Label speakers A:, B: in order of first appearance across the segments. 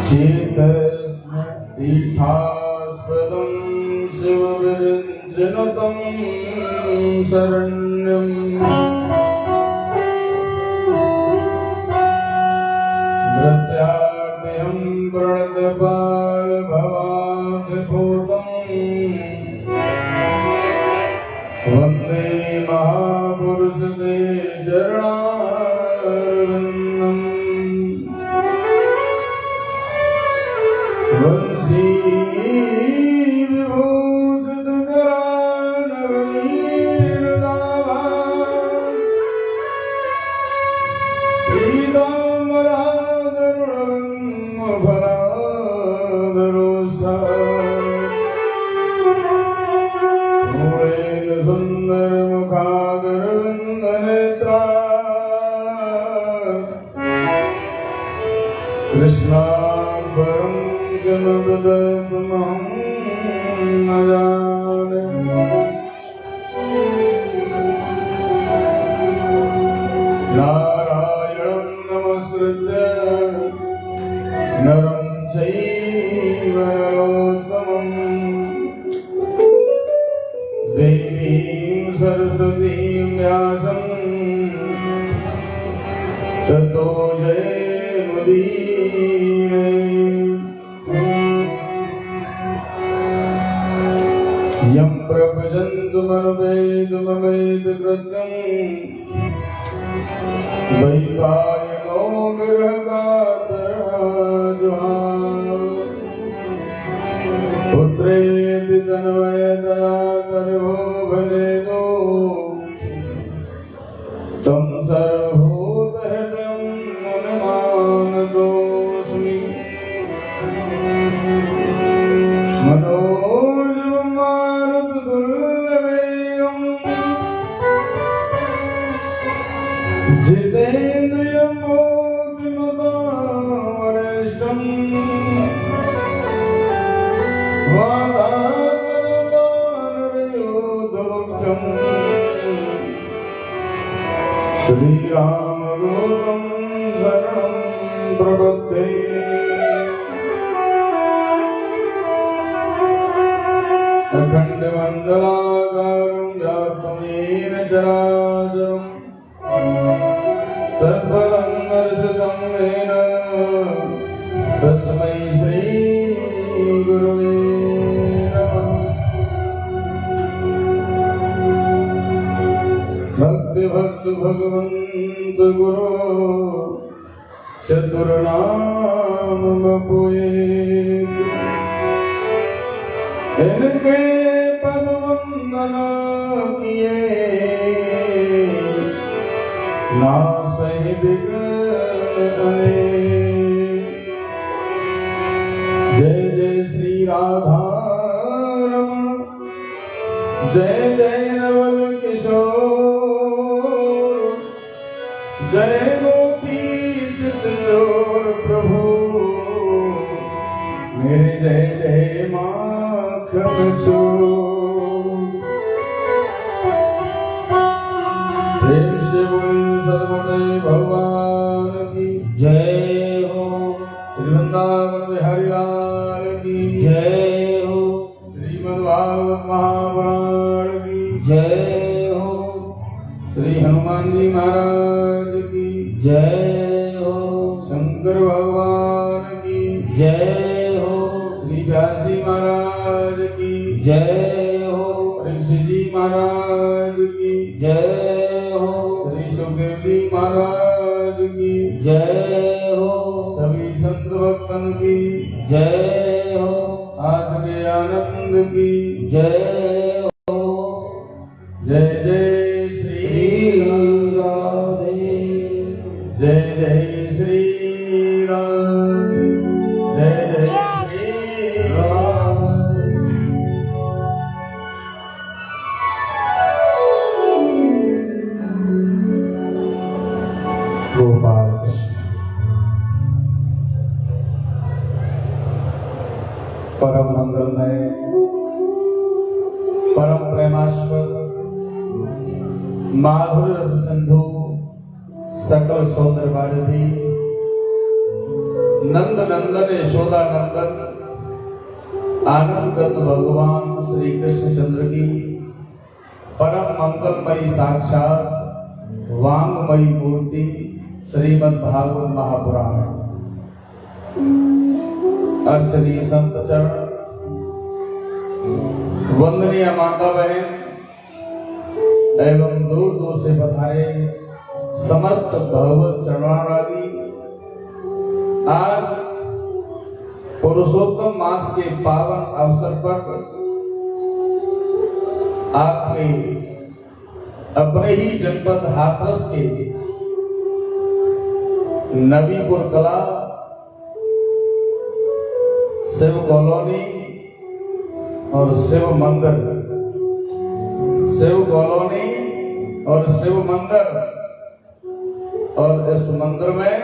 A: चेतस्म तीर्थास्पदं शिवविरञ्जनतं शरण्यम् प्रत्याद्यं प्रणतपालभवाद्भूतं वन्दे महापुरुषते चरणारविन्दम् वंशी विभूषितकरानवनीर्दाभा पीताम्बरादरुणविन्मफलादरोष्ठा मूलेन सुन्दरमुखादरविन्दनेत्रा कृष्णार्पणं किमपदत्महं न जाने। नारायणं नमस्कृत्य नरं चैव नरोत्तमं देवीं सरस्वतीं व्यासं ततो जयमुदीरये। यं प्रभजन्तुमनुपेतमवेदकृत्यं वैपायनो गृहकातराजुहाव पुत्रेति तन्मयतया गर्भो भवेदो तं सर्वभूतहृदयं मुनिमानतोऽस्मि। जितेन्द्रियं बुद्धिमतामरिष्टं वादात्मनवानरयोधमुख्यं श्रीरामदूतं शरणं प्रपद्ये। अखण्डमण्डलाकारं व्याप्तं येन चराचरं तत्पदं दर्शितं येन तस्मै श्रीगुरवे नमः। भक्त भगवन्त गुरो चतुर्नाम बपुए इनके पद वंदन किए नासहि विघ्न। जय जय श्री राधा रमण जय जय नवल किशोर जय गोपी चित चोर प्रभु मेरे जय जय माखन चोर। प्रेम से बोल सर्वोदय भगवान की जय हो। श्री वृंदावन बिहारी लाल की जय हो। श्रीमद्भागवत महापुराण की जय हो। श्री हनुमान जी महाराज की जय हो। शंकर भगवान की जय हो। श्री व्यासी महाराज की जय हो। ऋषि जी महाराज की जय हो। श्री सुखदेव जी महाराज की जय हो। सभी संत भक्तों की जय हो। आत्म आनंद की जय हो। जय जय श्री राधे जय जय श्री राधे जय जय श्री राधे। गोपाल परम मंगलमय परम प्रेमास्पद माधुर्य रस सिंधु सकल सौंदर्य वारिधि नंद नंदन यशोदा नंदन आनंद कंद भगवान श्री कृष्ण चंद्र की परम मंगलमयी साक्षात वांगमयी मूर्ति श्रीमद् भागवत महापुराण अर्चनीय संत चरण, वंदनीय माता बहन एवं दूर दूर से पधारे समस्त भगवत चरणाराधी, आज पुरुषोत्तम मास के पावन अवसर पर आपके अपने ही जनपद हाथरस के नबीपुर कला शिव कॉलोनी और शिव मंदिर, शिव कॉलोनी और शिव मंदिर, और इस मंदिर में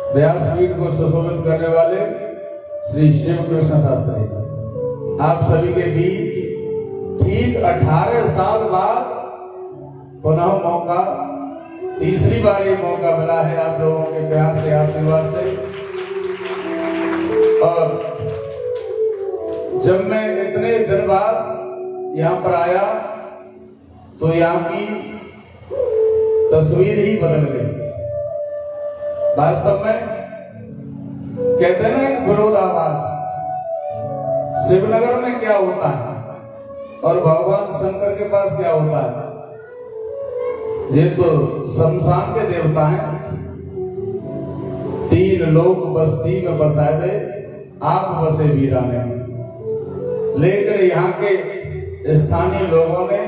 A: व्यासपीठ को सुशोभित करने वाले श्री शिव कृष्ण शास्त्री जी, आप सभी के बीच ठीक 18 साल बाद पुनः मौका, तीसरी बार ये मौका मिला है आप लोगों के प्यार से, आशीर्वाद से। और जब मैं इतने दिन बाद यहाँ पर आया तो यहाँ की तस्वीर ही बदल गई। वास्तव में कहते हैं ना, विरोधाभास, शिवनगर में क्या होता है और भगवान शंकर के पास क्या होता है। ये तो शमशान के देवता हैं, 3 लोग बस्ती में बसाए दे, आप बसे वीराने। लेकिन यहाँ के स्थानीय लोगों ने,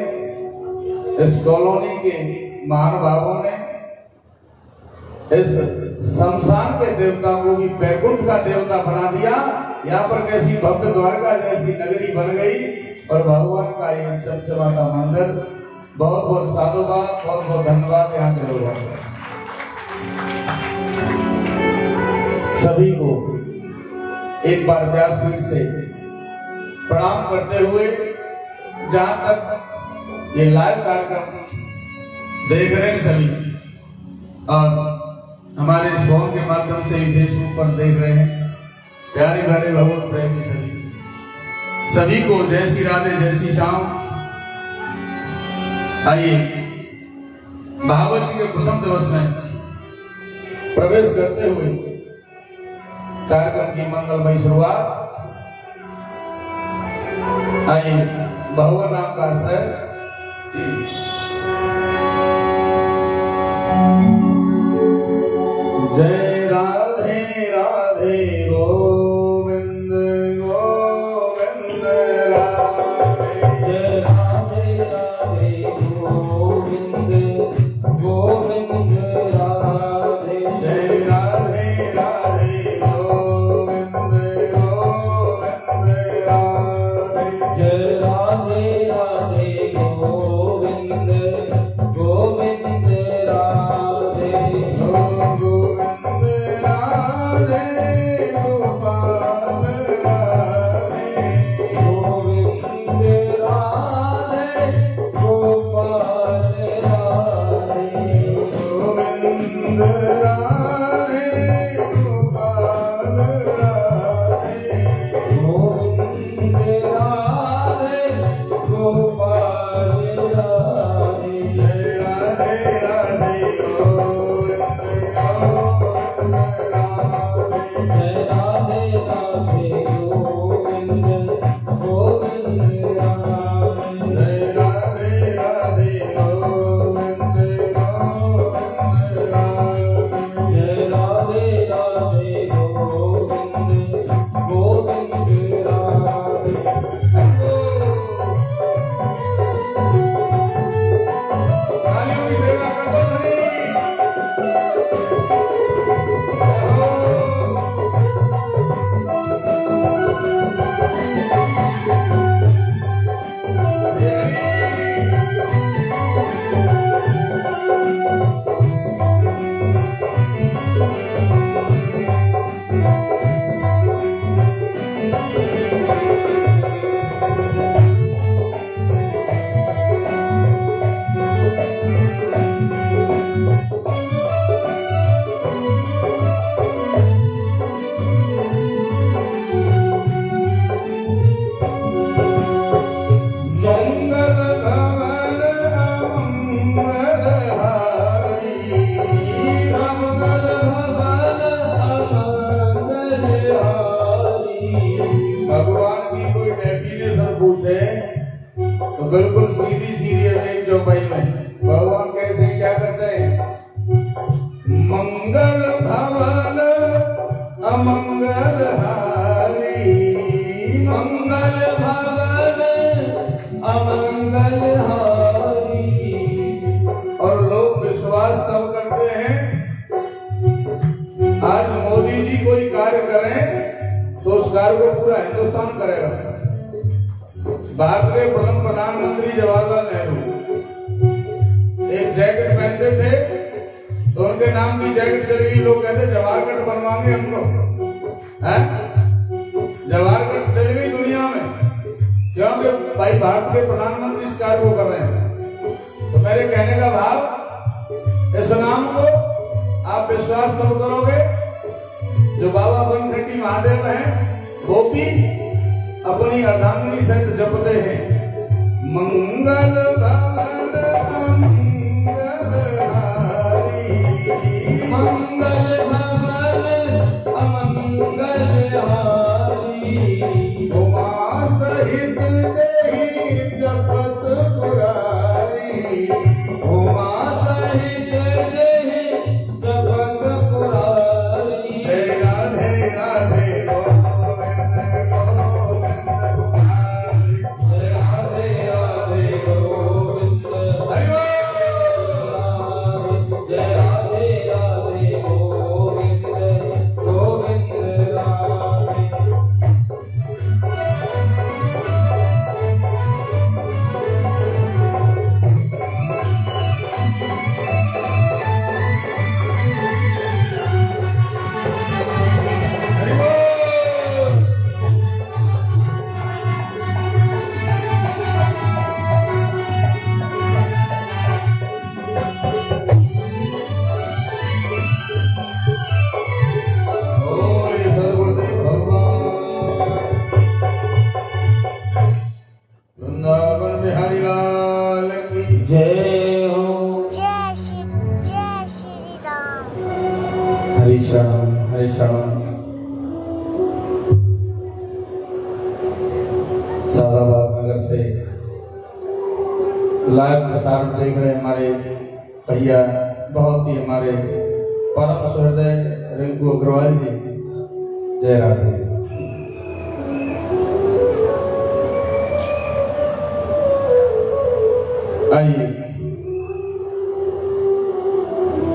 A: इस कॉलोनी के महानुभावों ने इस शमशान के देवता को भी बैकुंठ का देवता बना दिया। यहाँ पर कैसी भव्य द्वारका जैसी नगरी बन गई और भगवान का ये चमचमाता मंदिर। बहुत बहुत साधुवाद, बहुत बहुत धन्यवाद यहाँ के लोगों को, सभी को एक बार व्यासपीठ से प्रणाम करते हुए, जहां तक ये लाइव कार्यक्रम देख रहे हैं सभी और हमारे इस फोन के माध्यम से फेसबुक पर देख रहे हैं, प्यारे प्यारे भगवत प्रेमी सभी को जय श्री राधे, जय श्री श्याम। आइए भागवत के प्रथम दिवस में प्रवेश करते हुए कार्यक्रम की मंगलमयी शुरुआत। आइए भगवान नाम का आश्रय। जय राधे राधे गोविंद गोविंद राधे, जय राधे राधे गोविंद गोविंद राधे, जय राधे राधे गोविंद गोविंद राधे, जय राधे राधे गोविंद गोविंद राधे, गोविंद राधे गोपाल राधे, गोविंद राधे गोपाल राधे, गोविंद राधे गोपाल राधे, गोविंद राधे गोपाल राधे, जय राधे राधे गोविंद गोविंद राधे, जय राधे चौपाई में भगवान कैसे क्या करते हैं? मंगल भवन अमंगल हारी,
B: मंगल भवन अमंगल हारी।
A: और लोग विश्वास तब करते हैं, आज मोदी जी कोई कार्य करें तो उस कार्य को पूरा हिंदुस्तान करेगा। भारत के प्रथम प्रधानमंत्री जवाहरलाल नेहरू एक जैकेट पहनते थे तो उनके नाम की जैकेट चली गई, लोग कहते जवाहरगढ़ बनवाएंगे हमको, हैं? जवाहरगढ़ चली गई दुनिया में, क्योंकि भाई भारत के प्रधानमंत्री इस कार्य को कर रहे हैं। तो मेरे कहने का भाव, इस नाम को आप विश्वास कब करोगे? जो बाबा बनखंडी महादेव हैं वो भी अपनी अर्धांगिनी सहित जपते हैं, मंगल भवन अमंगल हारी,
B: मंगल भवन अमंगल हारी।
A: उमा सहित देहि जपत पुरारी,
B: उमा सहित देहि जपत पुरारी।
A: जय राधे राधे गोविंद गोविंद मुरारी,
B: जय राधे राधे गोविंद
A: हरि बोल।
B: जय राधे राधे गोविंद गोविंद राधे।
A: हरि बोल। बोले सद्गुरुदेव भगवान वृंदावन बिहारी लाल की
B: जय हो।
C: जय श्री राम।
B: हरि शरण हरि शरण।
A: सादाबाद नगर से लाइव प्रसारण देख रहे हमारे भैया, बहुत ही हमारे परम सहृदय रिंकू अग्रवाल जी, जय राधे। आइए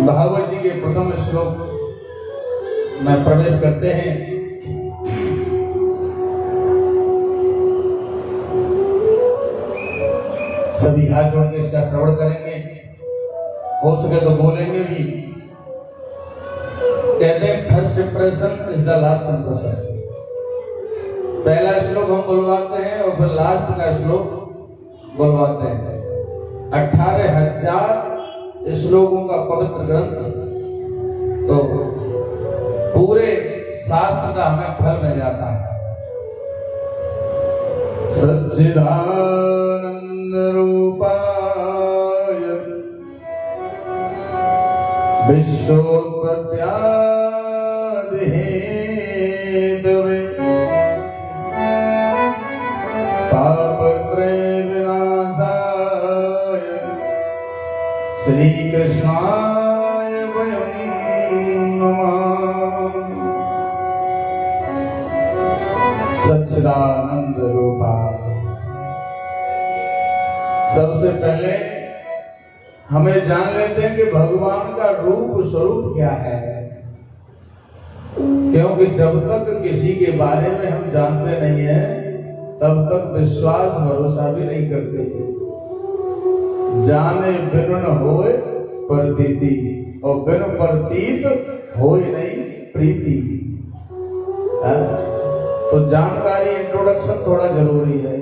A: भागवत जी के प्रथम श्लोक में प्रवेश करते हैं। सभी हाथ जोड़ के इसका श्रवण करेंगे, हो सके तो बोलेंगे भी। कहते हैं first impression is the last impression. पहला श्लोक हम बुलवाते हैं और फिर लास्ट का श्लोक बुलवाते हैं। 18,000 श्लोकों का पवित्र ग्रंथ, तो पूरे शास्त्र का हमें फल मिल जाता है। सच्चिदानंद रूपाय विश्वोत्पत्त्यादिहेतवे पापत्रय विनाशाय श्री कृष्णाय वयं नमः। सच्चिदानंद रूपा। सबसे पहले हमें जान लेते हैं कि भगवान का रूप स्वरूप क्या है, क्योंकि जब तक किसी के बारे में हम जानते नहीं है तब तक विश्वास भरोसा भी नहीं करते। जाने बिनु न होए प्रतीति, और बिनु प्रतीत होए नहीं प्रीति। तो जानकारी, इंट्रोडक्शन थोड़ा जरूरी है।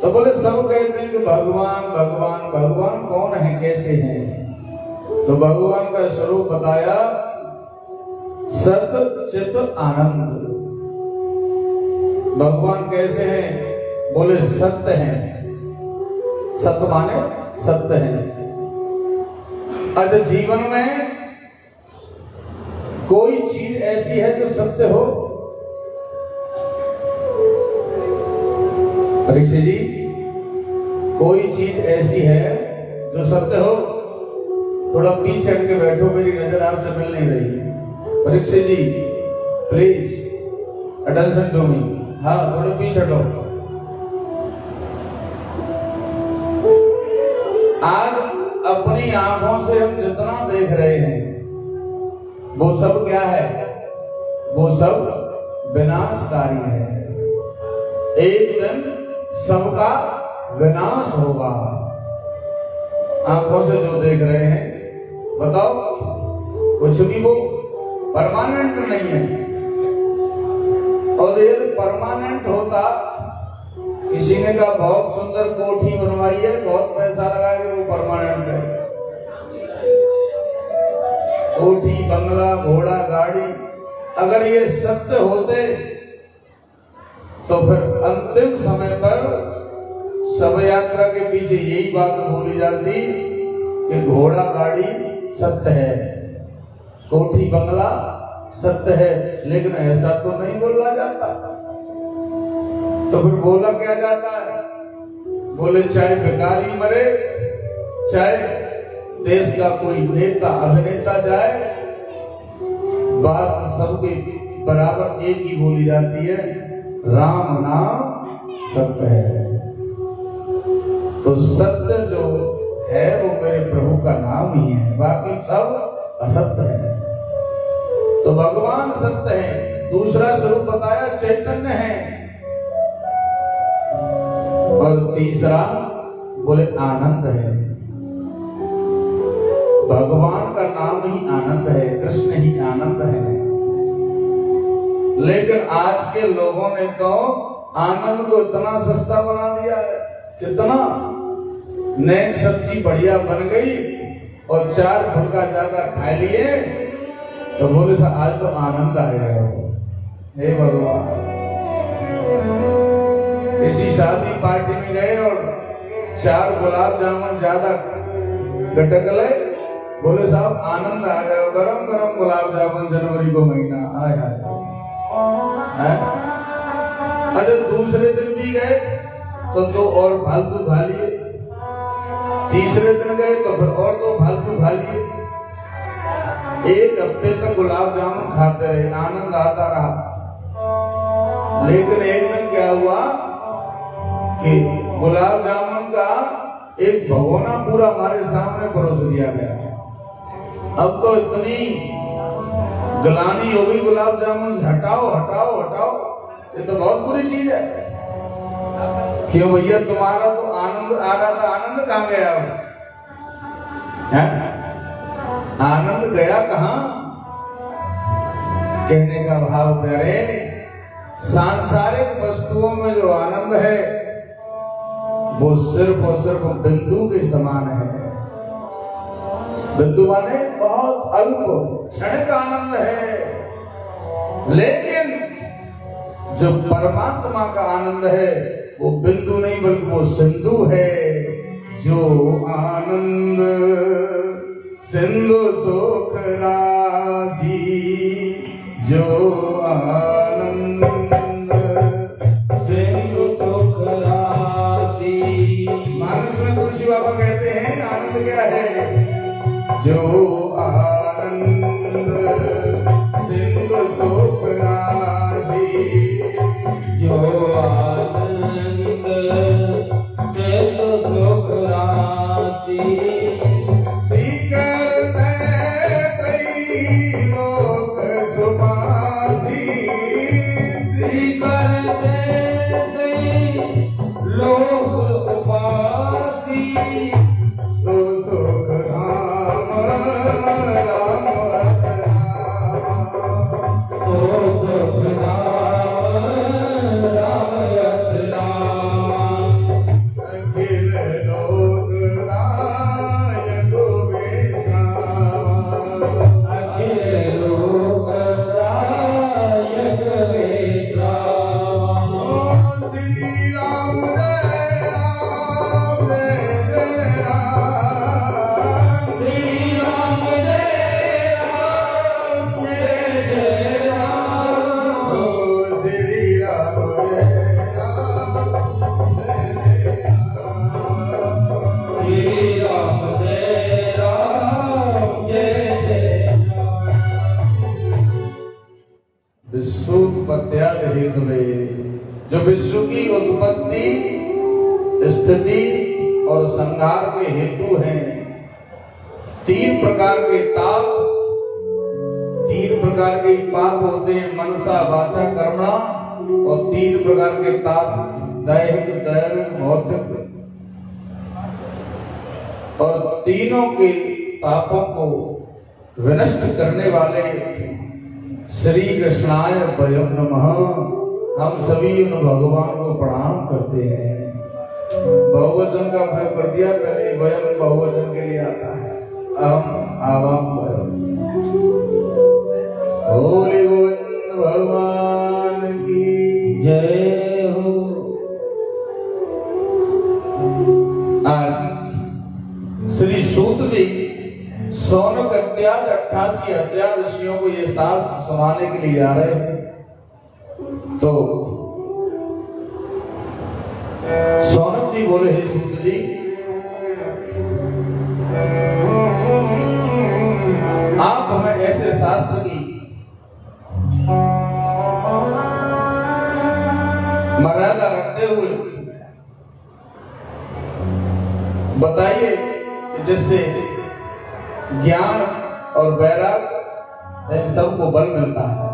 A: तो बोले सब कहते हैं कि भगवान भगवान भगवान कौन है, कैसे हैं? तो भगवान का स्वरूप बताया, सत चित आनंद। भगवान कैसे हैं? बोले सत्य हैं। सत्य माने सत्य हैं। आज जीवन में कोई चीज ऐसी है जो सत्य हो? परीक्षित जी, कोई चीज ऐसी है जो सत्य हो? थोड़ा पीछे हट के बैठो, मेरी नजर आपसे मिल नहीं रही। परीक्षित जी प्लीज अटेंशन टू मी। हाँ, थोड़े पीछे हटो। आज अपनी आंखों से हम जितना देख रहे हैं वो सब क्या है? वो सब विनाशकारी है। एक दिन सबका विनाश होगा। आंखों से जो देख रहे हैं, बताओ, कुछ भी वो परमानेंट नहीं है। और ये परमानेंट होता, किसी ने कहा बहुत सुंदर कोठी बनवाई है, बहुत पैसा लगाया कि वो परमानेंट है। कोठी, बंगला, घोड़ा, गाड़ी, अगर ये सत्य होते तो फिर अंतिम समय पर शव यात्रा के पीछे यही बात बोली जाती कि घोड़ा गाड़ी सत्य है, कोठी बंगला सत्य है, लेकिन ऐसा तो नहीं बोला जाता। तो फिर बोला क्या जाता है? बोले चाहे भिखारी मरे, चाहे देश का कोई नेता अभिनेता जाए, बात सबके बराबर एक ही बोली जाती है, राम नाम सत्य है। तो सत्य जो है वो मेरे प्रभु का नाम ही है, बाकी सब असत्य है। तो भगवान सत्य है। दूसरा स्वरूप बताया चैतन्य है। और तीसरा बोले आनंद है। भगवान का नाम ही आनंद है, कृष्ण ही आनंद है। लेकिन आज के लोगों ने तो आनंद को इतना सस्ता बना दिया है। कितना? नई सब्जी बढ़िया बन गई और 4 फुलका ज्यादा खा लिए तो बोले सा आज तो आनंद आ गया हो। हे भगवान, किसी शादी पार्टी में गए और 4 गुलाब जामुन ज्यादा गटक ले, बोले साहब आनंद आ गया। गरम गरम गुलाब जामुन, जनवरी को महीना आए आए। अरे दूसरे दिन भी गए तो 2 और फालतू खा लिए, तीसरे दिन गए तो फिर और 2 फालतू खा लिए। 1 हफ्ते तक गुलाब जामुन खाते रहे, आनंद आता रहा। लेकिन एक दिन क्या हुआ कि गुलाब जामुन का एक भगोना पूरा हमारे सामने परोस दिया गया। अब तो इतनी गलानी हो गई गुलाब जामुन, हटाओ हटाओ हटाओ, ये तो बहुत बुरी चीज है। क्यों भैया, तुम्हारा तो आनंद आ रहा था, आनंद कहाँ गया? आनंद गया कहाँ? कहने का भाव प्यारे, सांसारिक वस्तुओं में जो आनंद है वो सिर्फ और सिर्फ बिंदु के समान है। बिंदु माने बहुत अल्प क्षणिक आनंद है। लेकिन जो परमात्मा का आनंद है वो बिंदु नहीं बल्कि वो सिंधु है। जो आनंद सिंधु सुख राशि, जो आनंद
B: सिंधु सुख राशि।
A: मानस में तुलसी बाबा कहते हैं आनंद क्या है? जो आनंद सिंधु सुख राशि,
B: जो आनंद सिंधु सुख राशि।
A: सीकर त्रैलोक सुभाषी, विश्वोत्पत्त्यादि हेतु जो विश्व की उत्पत्ति, स्थिति और संहार के हेतु हैं। 3 प्रकार के ताप, 3 प्रकार के पाप होते हैं, मनसा वाचा कर्मणा, और 3 प्रकार के ताप, दैहिक, दैविक, भौतिक। और तीनों के पापों को विनष्ट करने वाले श्री कृष्णाय वयं नमः। हम सभी उन भगवान को प्रणाम करते हैं। बहुवचन का प्रयोग कर दिया, पहले वयं बहुवचन के लिए आता है, अहम आवाम वयं। होली गोविंद भगवान की
B: जय हो।
A: आज श्री सूत जी सौनक इत्यादि 88,000 ऋषियों को ये शास्त्र सुनाने के लिए आ रहे हैं। तो सौनक जी बोले, हे सूत जी, आप हमें ऐसे शास्त्र की मर्यादा रखते हुए बताइए जिससे ज्ञान और वैराग्य इन सबको बल मिलता है।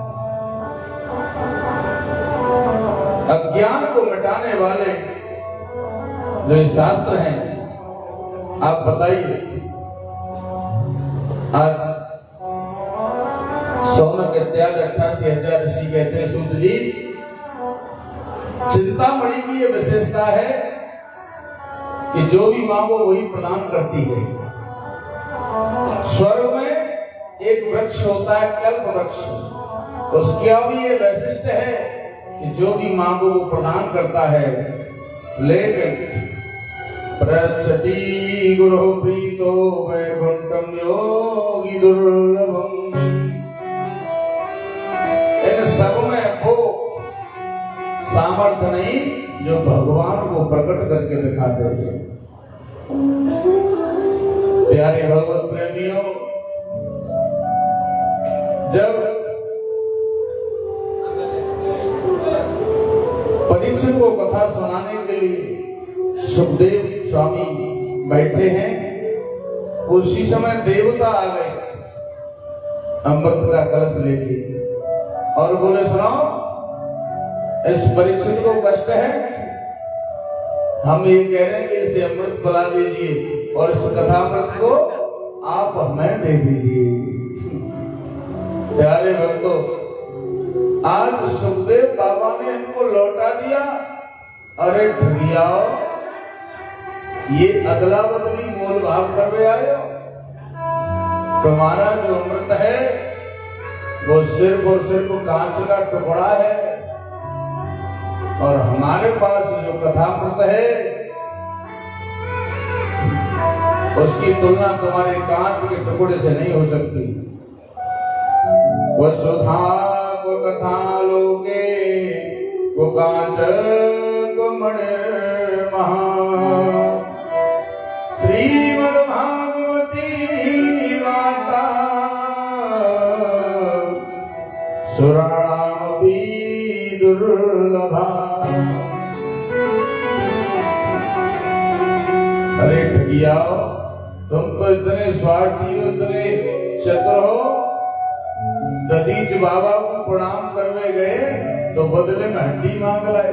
A: अज्ञान को मिटाने वाले जो ये शास्त्र हैं, आप बताइए। आज सौनक इत्यादि 88,000 ऋषि कहते हैं, सूत जी, चिंतामणि की ये विशेषता है कि जो भी मांगो वही प्रदान करती है। स्वर्ग में एक वृक्ष होता है, कल्प वृक्ष, उसका भी ये वैशिष्ट है कि जो भी मांगो वो प्रदान करता है। लेकिन प्रच्छति गुरु प्रीतो वैकुंठम योगी दुर्लभम, इन सब में वो सामर्थ्य नहीं जो भगवान को प्रकट करके दिखाते हैं। प्यारे भगवत प्रेमियों, जब परीक्षित को कथा सुनाने के लिए सुखदेव स्वामी बैठे हैं, उसी समय देवता आ गए अमृत का कलश लेके और बोले, सुनाओ, इस परीक्षित को कष्ट है, हम ये कह रहे हैं कि इसे अमृत पिला दीजिए और इस कथामृत को आप हमें दे दीजिए। प्यारे भक्तों, आज सुखदेव बाबा ने इनको लौटा दिया। अरे ठगियाओ, ये अदला बदली मोल भाव करवे आए हो। तुम्हारा जो अमृत है वो सिर्फ और सिर्फ कांच का टुकड़ा है, और हमारे पास जो कथामृत है उसकी तुलना तुम्हारे कांच के टुकड़े से नहीं हो सकती। वसुधा को कथा लोके को कांच को मणिर्महा, श्रीमद् भागवती वार्ता सुराणामपि दुर्लभा। अरे ठगियाओ, तुम तो इतने स्वार्थी हो, इतने चतुर हो, ददीज बाबा को प्रणाम करवे गए तो बदले में हड्डी मांग लाए।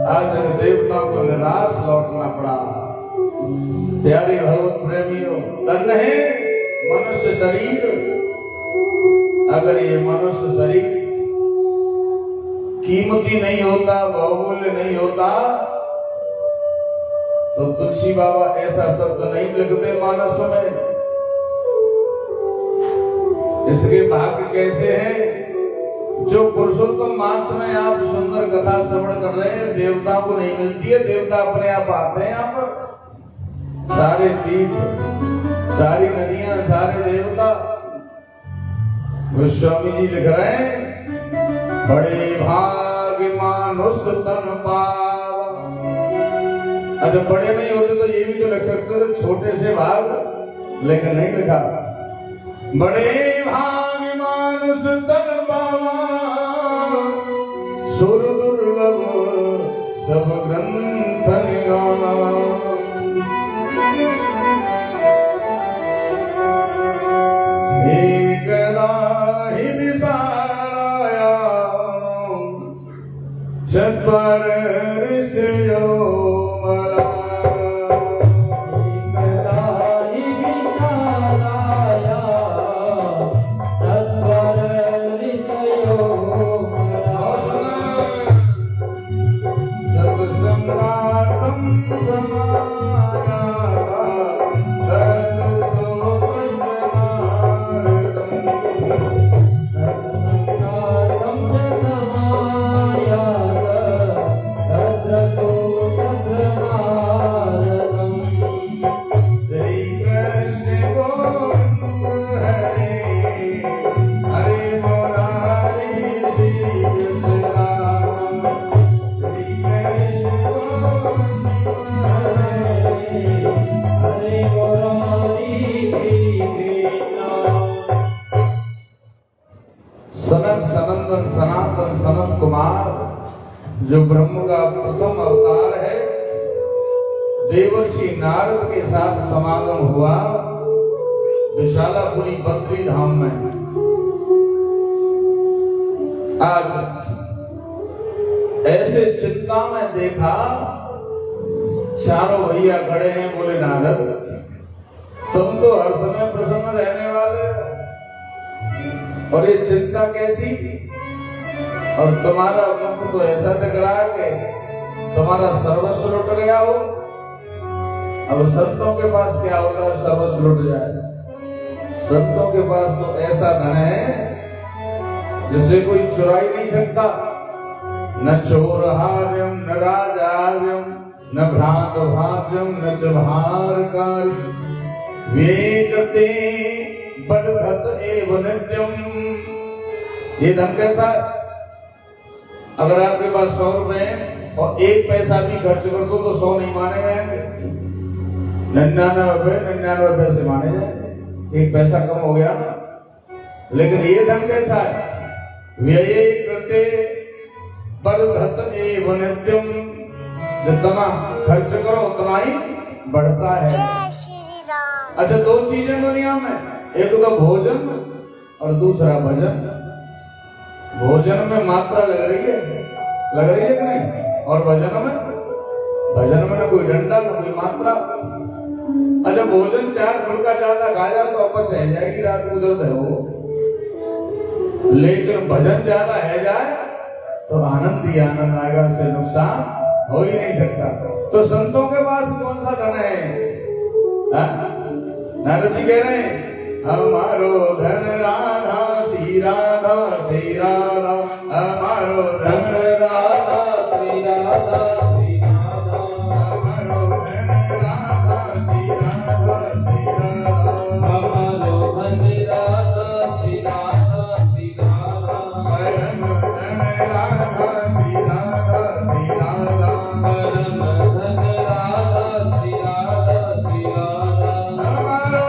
A: आज देवता को निराश लौटना पड़ा। प्यारे भगवत प्रेमियों, धन्य है मनुष्य शरीर। अगर ये मनुष्य शरीर कीमती नहीं होता, बहुमूल्य नहीं होता, तो तुलसी बाबा ऐसा शब्द नहीं लिखते मानस में। इसके भाग्य कैसे हैं जो पुरुषोत्तम मास में आप सुंदर कथा श्रवण कर रहे हैं, देवता को नहीं मिलती है। देवता अपने आप आते हैं यहाँ पर, सारे तीर्थ, सारी नदियां, सारे देवता। गोस्वामी जी लिख रहे हैं, बड़े भाग्य मानुष तन पावा। अच्छा, बड़े नहीं होते तो ये भी तो लिख सकते थे, छोटे से भाग, लेकिन नहीं लिखा। बड़े भाग्य मानुष तन गावा सुर दुर्लभ सब ग्रंथ गावा एकदा ही विसाराया छपर ऋषियो मला सब सम्राटम समाया सनक सनंदन सनातन सनत कुमार जो ब्रह्म का प्रथम अवतार है, देवर्षि नारद के साथ समागम हुआ विशालापुरी बद्री धाम में। आज ऐसे चिंता में देखा चारों भैया खड़े हैं, बोले नारद तुम तो हर समय प्रसन्न रहने वाले हो और ये चिंता कैसी? और तुम्हारा मुख तो ऐसा दिख रहा है कि तुम्हारा सर्वस्व लुट गया हो। अब संतों के पास क्या होता है सर्वस्व लुट जाए? संतों के पास तो ऐसा धन है जिसे कोई चुरा ही नहीं सकता। न चोरहार्यम न राजार्यम न भ्रांत भाज्यम न च भारकारी वेदते बलभत एव नित्यम। ये धन कैसा है? अगर आपके पास 100 रुपए और 1 पैसा भी खर्च कर दो तो 100 नहीं माने जाएंगे, 99 पैसे माने जाएंगे, 1 पैसा कम हो गया। लेकिन ये धन कैसा है? व्यय कृते बलभत एव नित्यम। जितना खर्च करो उतना ही बढ़ता है।
C: जय श्री राम।
A: अच्छा, 2 चीजें दुनिया में, एक तो भोजन और दूसरा भजन। भोजन में मात्रा लग रही है कि नहीं? और भजन में न कोई डंडा न कोई मात्रा। अच्छा, भोजन 4 फुल्का ज्यादा खाया तो अपच रह जाएगी, रात गुजरते हो। लेकिन भजन ज्यादा है जाए तो आनंद ही आनंद आएगा, उससे नुकसान हो ही नहीं सकता। तो संतों के पास कौन सा धन है? नारद जी कह रहे हैं हमारो धन राधा श्री राधा श्री राधा, हमारो धन राधा श्री राधा श्री राधा, हमारो धन राधा श्री राधा श्री राधा, हमारो धन राधा श्री राधा श्री राधा, परम धन राधा श्री राधा श्री राधा, परम धन राधा श्री राधा श्री राधा, हमारो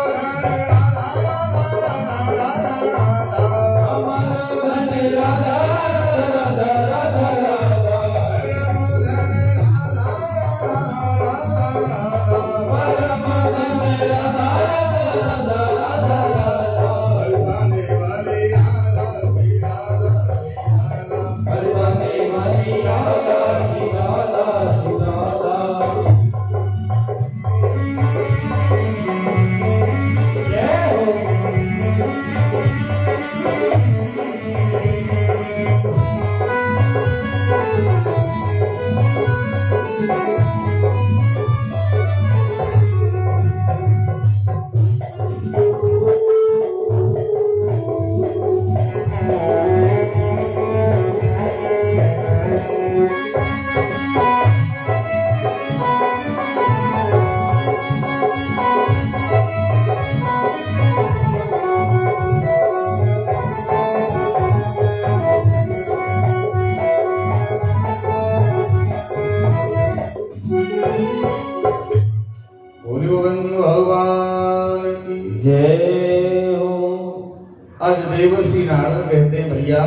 A: कहते हैं भैया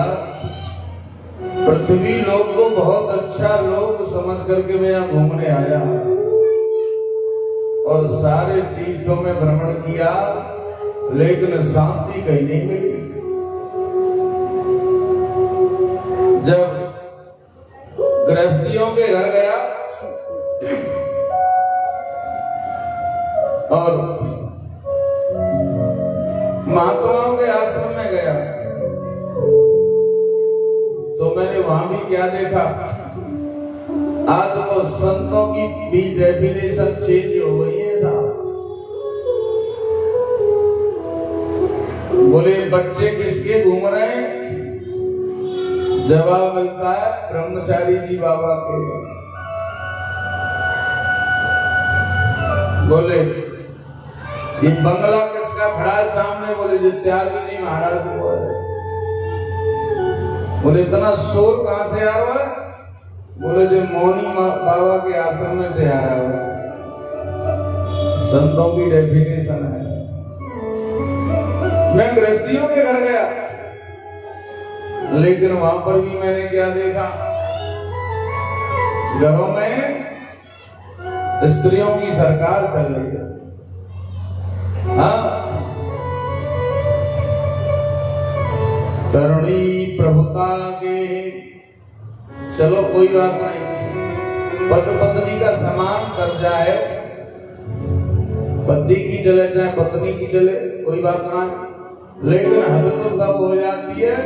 A: पृथ्वी लोक को बहुत अच्छा लोक समझ करके मैं यहाँ घूमने आया और सारे तीर्थों में भ्रमण किया, लेकिन शांति कहीं नहीं मिली। जब गृहस्थियों के घर गया और महात्माओं के आश्रम में गया तो मैंने वहां भी क्या देखा, आज तो संतों की भी डेफिनेशन चेंज हो गई है साहब। बोले बच्चे किसके घूम रहे हैं? जवाब मिलता है ब्रह्मचारी जी बाबा के। बोले ये बंगला किसका खड़ा है सामने? बोले जो त्यागी जी महाराज को है। बोले इतना शोर कहां से आ रहा है? बोले जो मौनी बाबा के आश्रम में से आ रहा है। संतों की डेफिनेशन है। मैं गृहस्थियों के घर गया, लेकिन वहां पर भी मैंने क्या देखा, घरों में स्त्रियों की सरकार चल रही है। हाँ, तरुणी प्रभुता के, चलो कोई बात नहीं, पति पत्नी का समान दर्जा है, पति की चले चाहे पत्नी की चले, कोई बात नहीं। लेकिन हद तो तब हो जाती है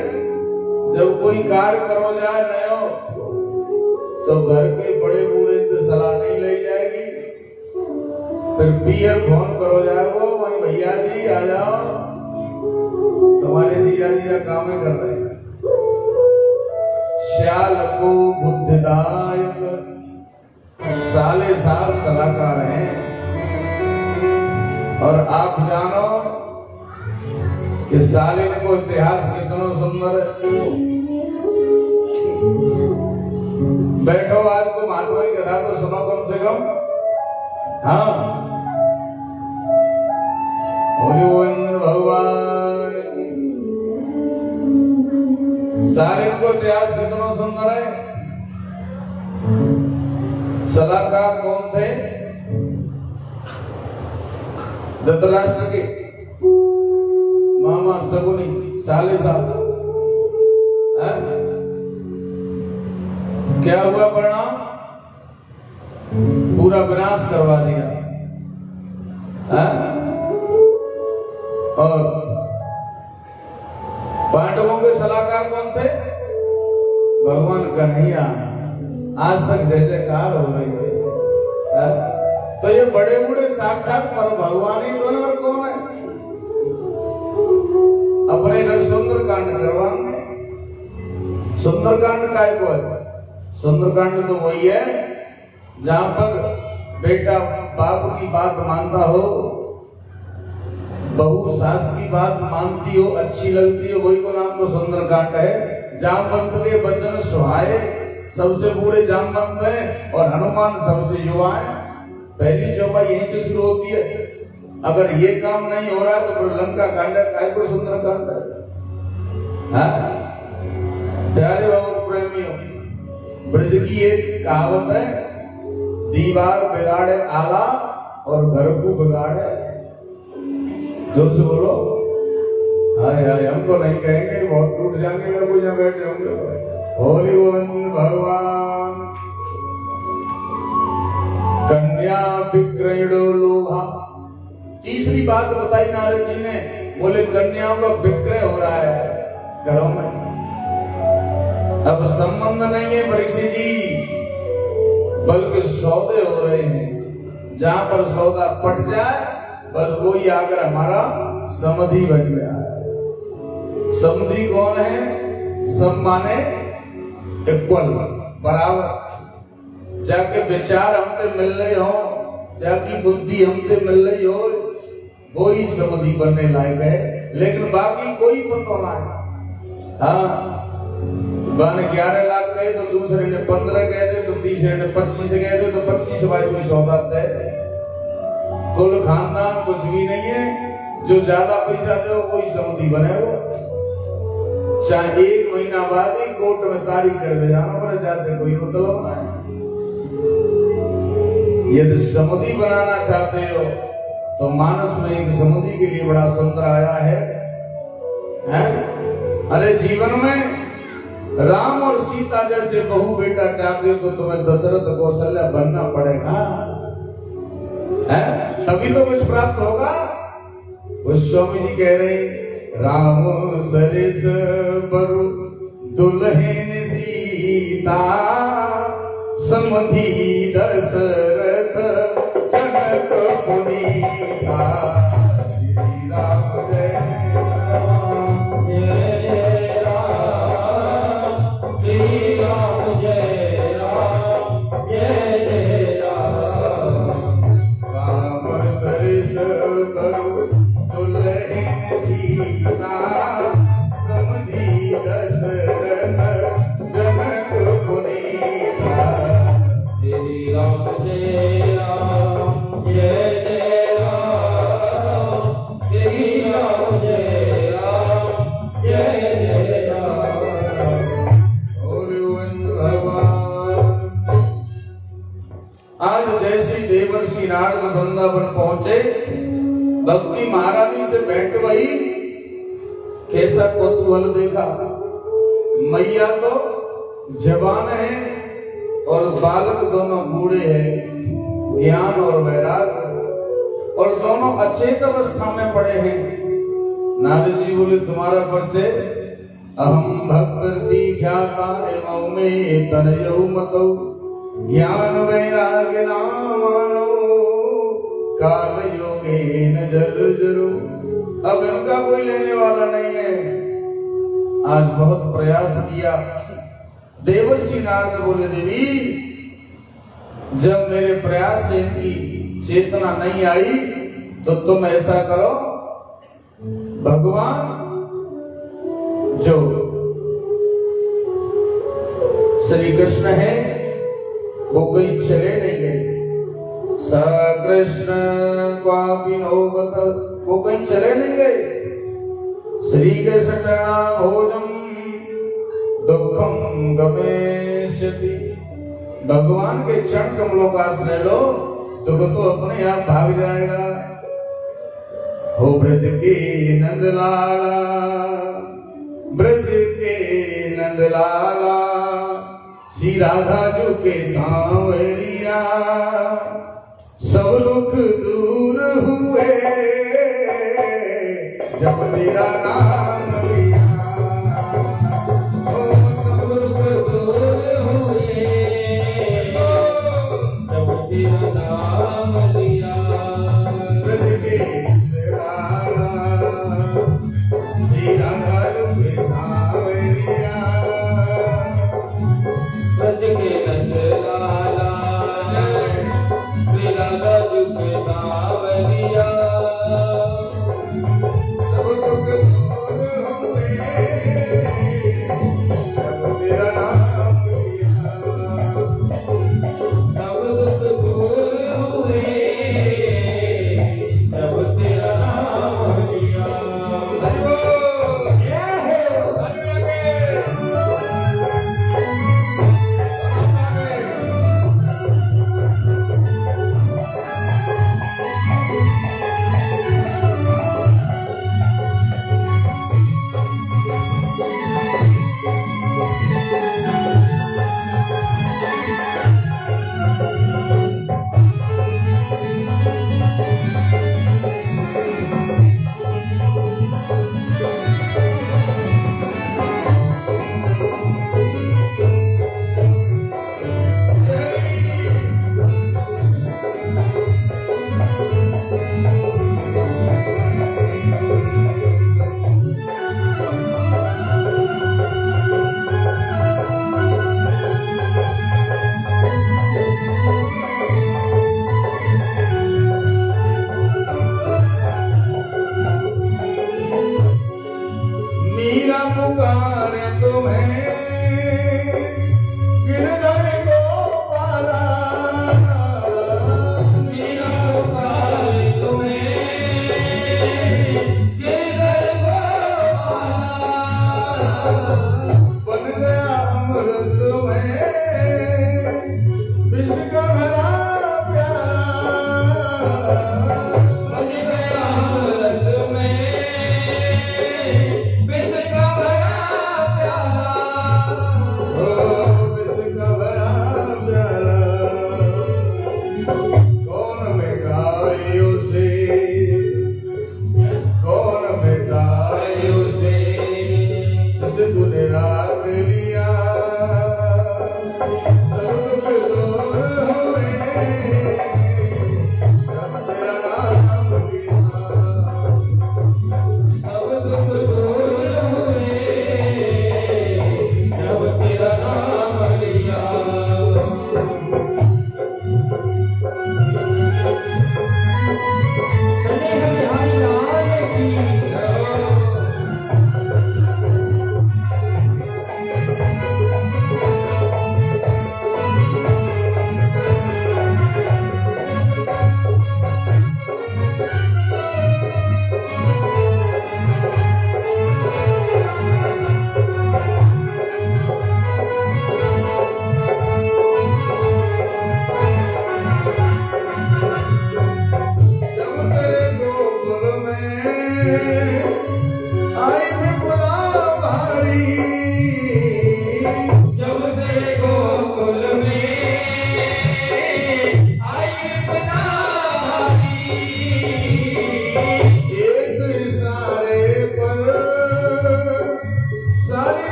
A: जब कोई कार्य करो जाए नयो तो घर के बड़े बूढ़े से सलाह नहीं ले जाएगी, फिर पियर फोन करो जाए, वो वही भैया जी आ जाओ, तुम्हारे जीजा जी काम कर रहे हैं। श्याल को बुद्धिदायक साले साल सलाहकार हैं। और आप जानो कि साले को इतिहास कितना सुंदर है। बैठो आज को महात्मा की कथा तो सुनो कम से कम। हाँ, भगवान सारे को इतिहास कितना सुंदर है। सलाहकार कौन थे? धृतराष्ट्र के मामा शकुनी, साले साहब। क्या हुआ परिणाम? पूरा विनाश करवा दिया। और पांडवों के सलाहकार कौन थे? भगवान कन्हैया। आज तक जय जयकार हो रही है। तो ये बड़े बूढ़े साक्षात पर भगवान ही कौन और कौन है? अपने घर सुंदरकांड करवाएंगे। सुंदरकांड काय को है? सुंदरकांड तो वही है जहां पर बेटा बाप की बात मानता हो, बहू सास की बात मानती हो, अच्छी लगती हो, वही को नाम तो सुंदरकांड है। जामवंत के वचन सुहाए, सबसे बूढ़े जामवंत हैं और हनुमान सबसे युवा है। पहली चौपाई यहीं से शुरू होती है। अगर ये काम नहीं हो रहा तो फिर लंका कांड काय को सुंदरकांड है। प्यारे बाबू प्रेमियों, ब्रज की एक कहावत है, दीवार बिगाड़े आला और घर को बिगाड़े। जोर से बोलो। हाय हाय, हम तो नहीं कहेंगे, बहुत टूट जाएंगे अगर कोई यहाँ बैठे होंगे। होली गोविंद भगवान। कन्या विक्रयणो लोभा। तीसरी बात बताई नारद जी ने, बोले कन्याओं का विक्रय हो रहा है घरों में। अब संबंध नहीं है परीक्षित जी, बल्कि सौदे हो रहे हैं। जहां पर सौदा पट जाए बस वही आकर हमारा समधि बन गया है। समधि कौन है? सम माने इक्वल, बराबर। जाके विचार हमसे मिल रहे हो, जाकी बुद्धि हमसे मिल रही हो, वही समधि बनने लायक है। लेकिन बाकी कोई पता ना है। हाँ, 11 लाख कहे तो दूसरे ने 15 कह दे, तो तीसरे ने 25 कह दे, तो 25 वाली कोई सौदा तय। कुल खानदान कुछ भी नहीं है, जो ज्यादा पैसा दे वही समधि बने हो। चाहे 1 महीना बाद ही कोर्ट में तारीख कर जाना पड़े, जाते कोई मतलब नहीं। यदि समुद्री बनाना चाहते हो तो मानस में एक समुद्री के लिए बड़ा सुंदर आया है? अरे जीवन में राम और सीता जैसे बहू बेटा चाहते हो तो तुम्हें दशरथ कौशल्या बनना पड़ेगा, तभी तो कुछ प्राप्त होगा। वो स्वामी जी कह रहे राम सरिस बरु दुल्हन सीता समधी दशरथ जनक पुनीता। श्री राम जय राम
B: जय राम, श्री राम जय राम, जय जय राम।
A: राम सरिस बरु दुल्हन सीता समधी दशरथ जनक पुनीता।
B: श्री राम जय राम, जय जय राम, श्री राम जय राम, जय जय राम।
A: आज जैसे देवर्षि नारद वृंदावन पहुंचे, भक्ति महारानी से भेंट हुई, कैसा कौतूहल देखा। मैया तो जवान है और बालक दोनों बूढ़े हैं, ज्ञान और वैराग, और दोनों अचेत अवस्था में पड़े हैं। नारद जी बोले तुम्हारा परिचय? अहम भक्त दीख्याता एवं में तनयौ मतौ ज्ञान वैराग नामानो काल योगेन जर्जरो। अब इनका कोई लेने वाला नहीं है। आज बहुत प्रयास किया। देवर्षि नारद बोले देवी जब मेरे प्रयास से इनकी चेतना नहीं आई तो तुम ऐसा करो, भगवान जो श्री कृष्ण है वो कहीं चले नहीं गए। स कृष्ण क्वापि नोगत, वो कहीं चले नहीं गए। श्री कृष्ण चरणा भोजम दुखम गमेष्यति। भगवान के चरण कमलों का आश्रय लो, दुख तो अपने आप भाग जाएगा। हो ब्रज के नंदलाला, ब्रज के नंदलाला, श्री राधा जो के सांवरिया, सब दुख दूर हुए जब तेरा नाम लिया। ओ सब दुख दूर हुए
B: जब तेरा नाम लिया।
A: ब्रज के नंदलाला, श्री राधा जो के सांवरिया,
B: ब्रज के नंदलाला, श्री राधा जी के सांवरिया,
A: सब दुख दूर हुए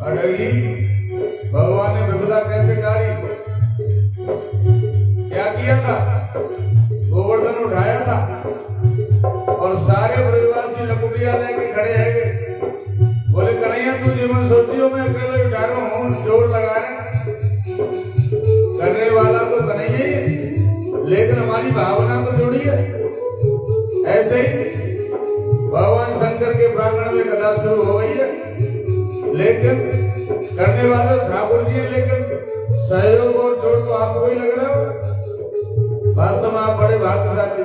A: अड़गी भगवान ने विपदा कैसे टारी? क्या किया था? गोवर्धन उठाया था और सारे ब्रजवासी लकुटिया लेके खड़े हैं। बोले कन्हैया तू जीवन सोचियो मैं अकेले उठा रहा हूँ, जोर लगा रहे करने वाला तो कन्हैया ही, लेकिन हमारी भावना तो जोड़ी है। ऐसे ही भगवान शंकर के प्रांगण में कथा शुरू हो गई है, लेकिन करने वाले ठाकुर जी है, लेकिन सहयोग और जोड़ तो आपको ही लग रहा हो। वास्तव में आप बड़े भाग्यशाली।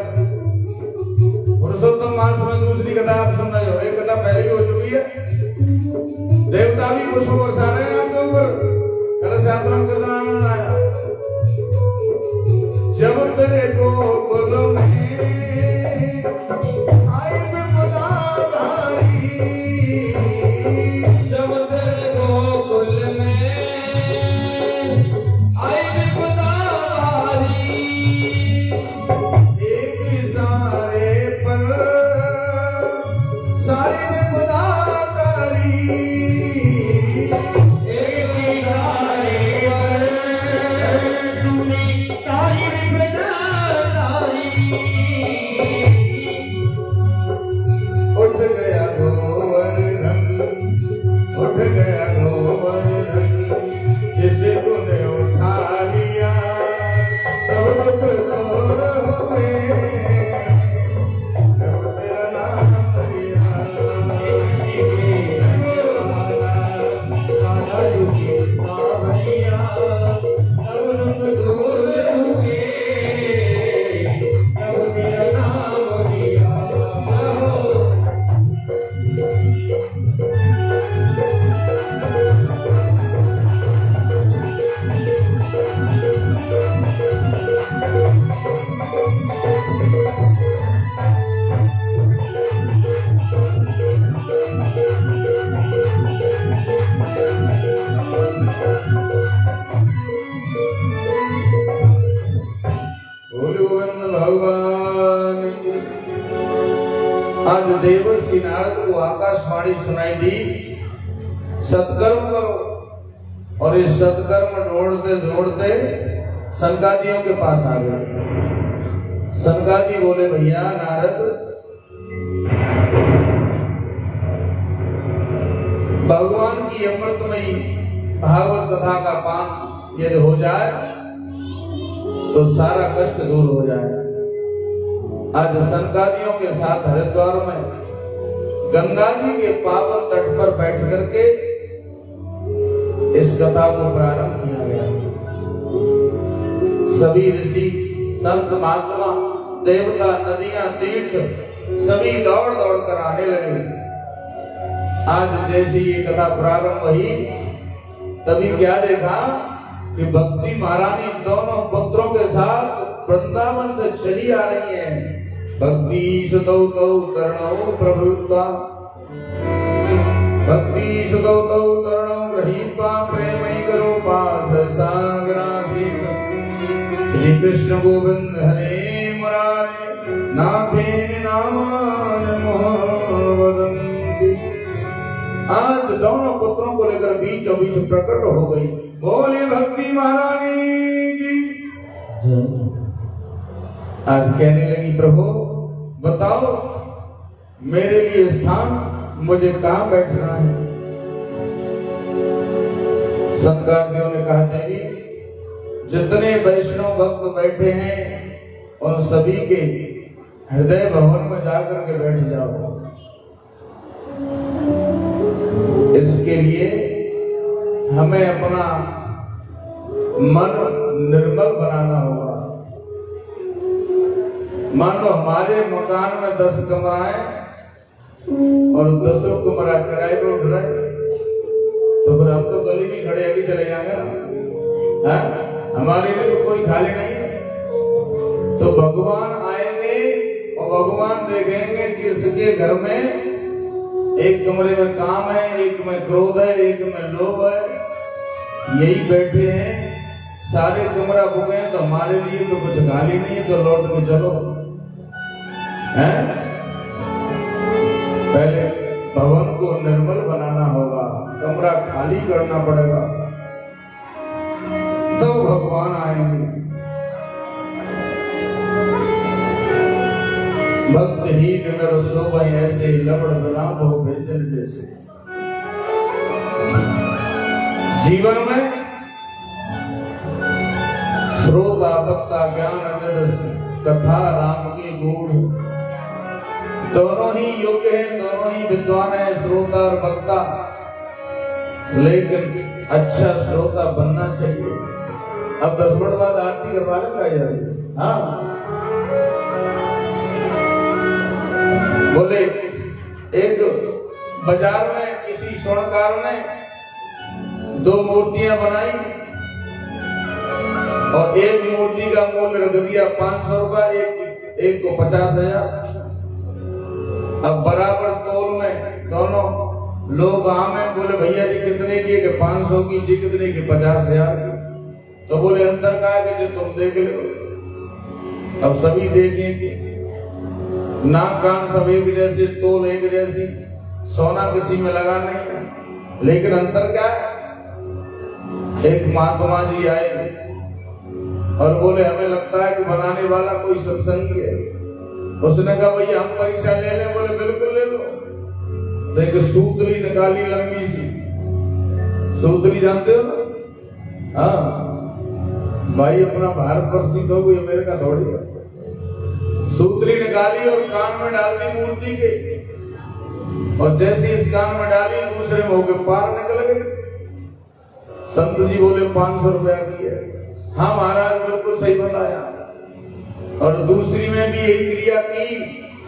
A: पुरुषोत्तम मास में दूसरी कथा आप सुन रहे हो, एक कथा पहले ही हो चुकी है। देवता भी पुष्प बरसा रहे हैं आपके ऊपर, कलश यात्रा में कितना आनंद आया। जब तेरे गोकुल में आई विपदा भारी,
B: जब तेरे गोकुल में आई विपदा भारी,
A: एक इशारे पर सारी विपदा टली।
B: एक इशारे पर तूने सारी विपदा टाली।
A: उठ गया गोवर्धन, उठ गया गोवर्धन, जिसे तूने उठा लिया सब दुख दूर हुए, जब तेरा नाम लिया। बोलो गोविंद भगवान की। आज देवर्षि नारद को आकाशवाणी सुनाई दी, सत्कर्म करो। और ये सत्कर्म ढूंढते ढूंढते सनकादियों के पास आ गए। सनकादि बोले भैया नारद, भगवान की अमृतमयी भागवत कथा का पान यदि हो जाए तो सारा कष्ट दूर हो जाए। आज सनकादियों के साथ हरिद्वार में गंगा जी के पावन तट पर बैठ करके इस कथा को प्रारंभ किया गया। सभी ऋषि, संत, महात्मा, देवता, नदियां, तीर्थ सभी दौड़ दौड़ कर आने लगे। आज जैसे ये कथा प्रारंभ हुई, तभी क्या देखा कि भक्ति महारानी दोनों पुत्रों के साथ वृंदावन से चली आ रही है। भक्ति सुतौ तौ तरणौ प्रभुत्वा, भक्ति सुतौ तौ तरणौ गृहीत्वा प्रेमै करो पास सागरासीत। श्री कृष्ण गोविंद हरे मुरारे नाथेन नामान वदन्ति। आज दोनों पुत्रों को लेकर बीचों बीच प्रकट हो गई। बोले भक्ति महारानी की। आज कहने लगी प्रभु बताओ मेरे लिए स्थान, मुझे कहां बैठना है। सनकादियों ने कहा देवी जितने वैष्णव भक्त बैठे हैं उन सभी के हृदय भवन में जाकर के बैठ जाओ। इसके लिए हमें अपना मन निर्मल बनाना होगा। मानो हमारे मकान में 10 कमराएं और 10 कमरा किराए पे उठ रहे, तो फिर हम तो गली में खड़े आगे चले जाएंगे ना। हमारे लिए तो कोई खाली नहीं है। तो भगवान आएंगे और भगवान देखेंगे कि इसके घर में एक कमरे में काम है, एक में क्रोध है, एक में लोभ है। यही बैठे हैं सारे कमरा बुक हैं तो हमारे लिए तो कुछ खाली नहीं है, तो लौट के चलो। हैं? पहले भवन को निर्मल बनाना होगा, कमरा खाली करना पड़ेगा, तो भगवान आएंगे। भक्त ही नर शोभा ऐसे लवण बना हो भेजन जैसे। जीवन में श्रोता वक्ता ज्ञान अनंत कथा राम के गुण दोनों ही योग्य है, दोनों ही विद्वान है, श्रोता और वक्ता। लेकिन अच्छा श्रोता बनना चाहिए। अब 10 मिनट बाद आरती करवा लेगा यार। हाँ बोले एक बाजार में किसी स्वर्णकार ने 2 मूर्तियां बनाई और एक मूर्ति का मूल्य रख दिया 500 रुपया, एक को 50,000। अब बराबर तौल में दोनों लोग आम है, बोले भैया जी कितने की? 500 की। जी कितने की? 50,000 की। तो बोले अंतर का है कि जो तुम देख लो। अब सभी देखेंगे, नाक कान सब एक जैसे, तोल एक जैसी, सोना किसी में लगा नहीं, लेकिन अंतर क्या है? एक महात्मा जी आए और बोले हमें लगता है कि बनाने वाला कोई सत्संगी है। उसने कहा भैया हम परीक्षा ले लें? बोले बिल्कुल ले लो। तो एक सूतली निकाली लंबी सी, सूतली जानते हो ना? हाँ भाई, अपना भारतवर्षी तो कोई अमेरिका थोड़ी है। सूतली निकाली और कान में डाल दी मूर्ति के, और जैसे इस कान में डाली दूसरे मुंह के पार निकल गए। संत जी बोले 500 रुपया की है। हाँ महाराज बिल्कुल सही बताया। और दूसरी में भी यही क्रिया की,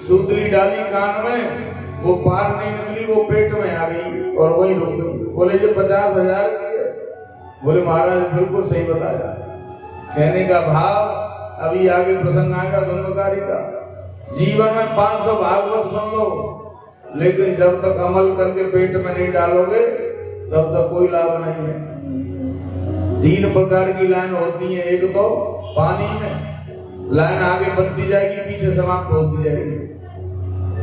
A: सूतली डाली कान में, वो पार नहीं निकली, वो पेट में आ गई और वही रुक गई। बोले जो 50,000 की है। बोले महाराज बिल्कुल सही बताया। कहने का भाव, अभी आगे प्रसंग आएगा धर्मकारी का। जीवन में 500 भागवत सुन लो, लेकिन जब तक अमल करके पेट में नहीं डालोगे तब तक कोई लाभ नहीं है। 3 प्रकार की लाइन होती है। एक तो पानी में लाइन आगे बढ़ती जाएगी, पीछे समाप्त होती जाएगी।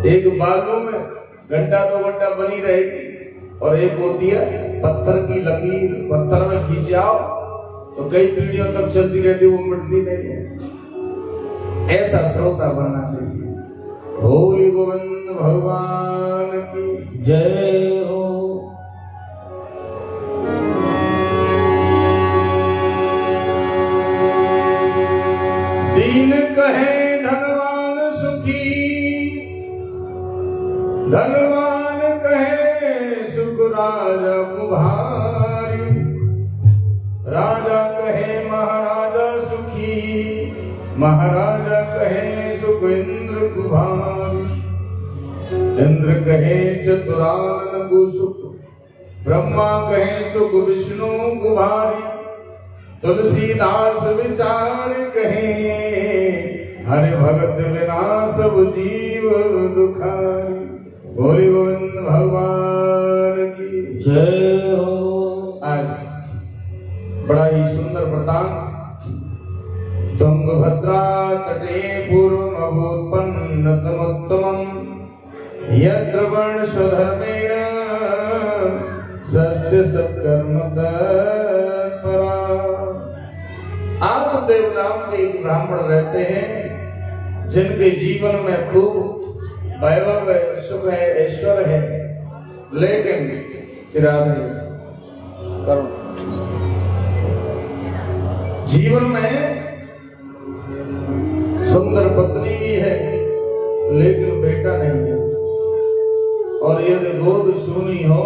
A: एक बालू में घंटा 2 घंटा बनी रहेगी, और एक होती है पत्थर की लकीर, पत्थर में खींच आओ तो कई पीढ़ियों तक चलती रहती, वो मिटती नहीं है। ऐसा श्रोता बनना चाहिए। होली गोविंद भगवान की
B: जय हो।
A: दीन कहे धनवान सुखी, धनवान कहे सुख राजा कुभारी, राजा कहे महाराजा सुखी, महाराजा कहे सुख इंद्र कुभारी, इंद्र कहे चतुरानन को सुख, ब्रह्मा कहे सुख विष्णु कुभारी, तुलसीदास विचार कहे हरि भगत बिना सब जीव दुखारी। बोले गोविंद भगवान की
B: जय हो।
A: आज बड़ा ही सुंदर वृतांत। तुंगभद्रा तटे पूर्वमुत्पन्न तमोत्तमम् यत्र वर्णशधर्मेण सत्य सत्कर्म तत्परा। आप देव नाम के एक ब्राह्मण रहते हैं, जिनके जीवन में खूब वैभव है, सुख है, ऐश्वर्य है, लेकिन श्रीराधे करुण जीवन में सुंदर पत्नी भी है, लेकिन बेटा नहीं है। और यदि गोद सुनी हो,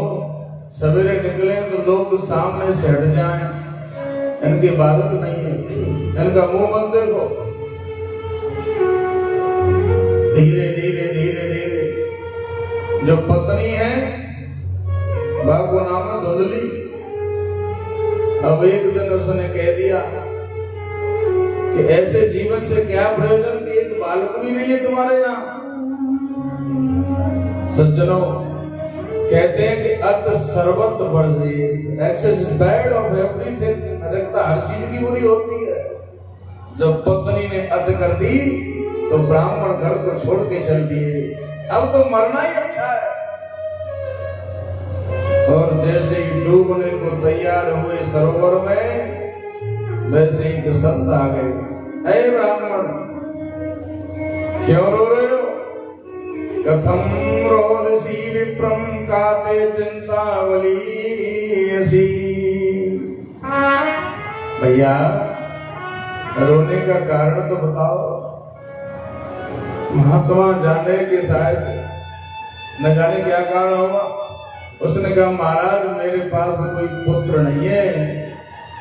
A: सवेरे निकले तो लोग सामने से हट जाएं, इनके बालक नहीं है, इनका मुंह मत देखो। धीरे धीरे धीरे धीरे जो पत्नी है, बाप को नाम है धुंधली। अब एक दिन उसने कह दिया कि ऐसे जीवन से क्या प्रयोजन कि एक बालक भी नहीं है तुम्हारे यहाँ। सज्जनों, कहते हैं कि अत सर्वत्र वर्जित, excess is bad of everything, अधिकता हर चीज की बुरी होती है। जब पत्नी ने अत कर दी तो ब्राह्मण घर को छोड़ के चल दिए, अब तो मरना ही अच्छा है। और जैसे ही डूबने को तैयार हुए सरोवर में, वैसे ही तो संत आ गए। ऐ ब्राह्मण, क्यों रो रहे हो? कथम रोदसी विप्रम काते चिंतावली। भैया रोने का कारण तो बताओ। महात्मा जाने के शायद न जाने क्या कारण होगा। उसने कहा महाराज मेरे पास कोई पुत्र नहीं है।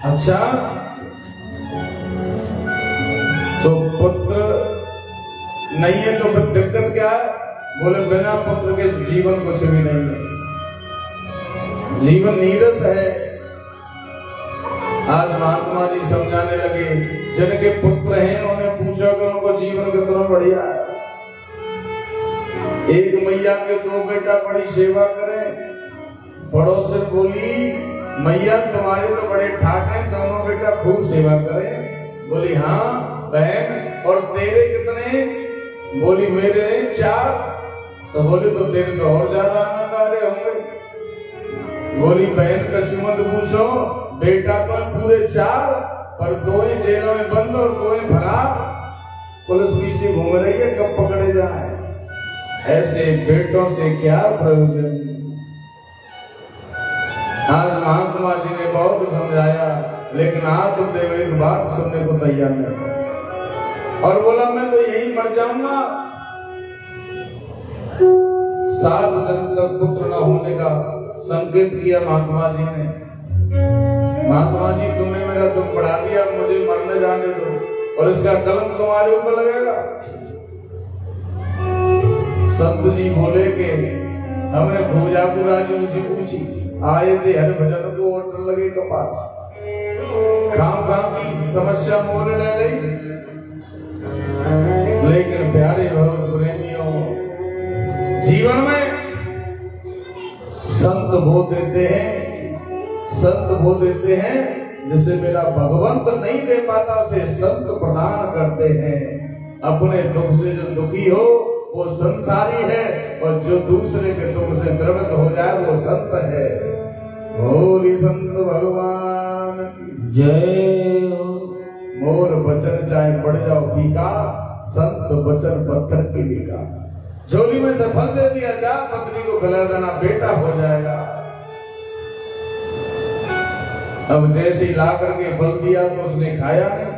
A: अच्छा, तो पुत्र नहीं है तो फिर दिक्कत क्या है? बोले बिना पुत्र के जीवन कुछ भी नहीं है, जीवन नीरस है। आज महात्मा जी समझाने लगे, जिनके पुत्र हैं उन्हें पूछो कि उनको जीवन कितना बढ़िया है। एक मैया के दो बेटा बड़ी सेवा करें। पड़ोस से बोली, मैया तुम्हारे तो बड़े ठाट हैं, दोनों बेटा खूब सेवा करें। बोली हाँ बहन, और तेरे कितने? बोली मेरे 4। तो बोली तो तेरे तो और ज्यादा आनंद आ रहे होंगे। बोली बहन का सुमत पूछो, बेटा तो पूरे 4, पर 2 ही जेलों में बंद और 2 ही फरार। पुलिस पीछे घूम रही है, कब पकड़े जाए। ऐसे बेटों से क्या प्रयोजन। आज महात्मा जी ने बहुत समझाया, लेकिन आज तो देव एक बात सुनने को तैयार नहीं। और बोला मैं तो यही मर जाऊंगा। 7 दिन तक पुत्र न होने का संकेत किया महात्मा जी ने। महात्मा जी तुमने मेरा दुख बढ़ा दिया, मुझे मरने जाने दो और इसका कलंक तुम्हारे ऊपर लगेगा। संत जी बोले कि हमने भोजापुरा जी से पूछी, आए थे हर भजन को होटल लगे कपास, खाम की समस्या मोल ले गई। लेकिन प्यारे भगवत प्रेमियों, जीवन में संत वो देते हैं, संत वो देते हैं जिसे मेरा भगवंत नहीं दे पाता, उसे संत प्रदान करते हैं। अपने दुख से जो दुखी हो वो संसारी है, और जो दूसरे के दुख से द्रवित हो जाए वो संत है। बोली संत भगवान की
B: जय हो।
A: मोर वचन चाहे पड़ जाओ फीका, संत वचन पत्थर की लीका। झोली में से फल दे दिया जा, पत्नी को खिला देना, बेटा हो जाएगा। अब जैसे ही ला करके फल दिया तो उसने खाया नहीं।